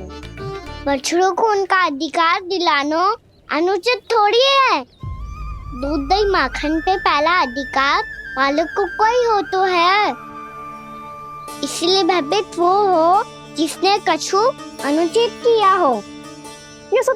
बछड़ों को उनका अधिकार दिलाना अनुचित थोड़ी है। दूध दही माखन पे पहला अधिकार मालिक को कोई हो तो है। इसलिए भयभीत वो हो जिसने कछु अनुचित किया हो। ये सब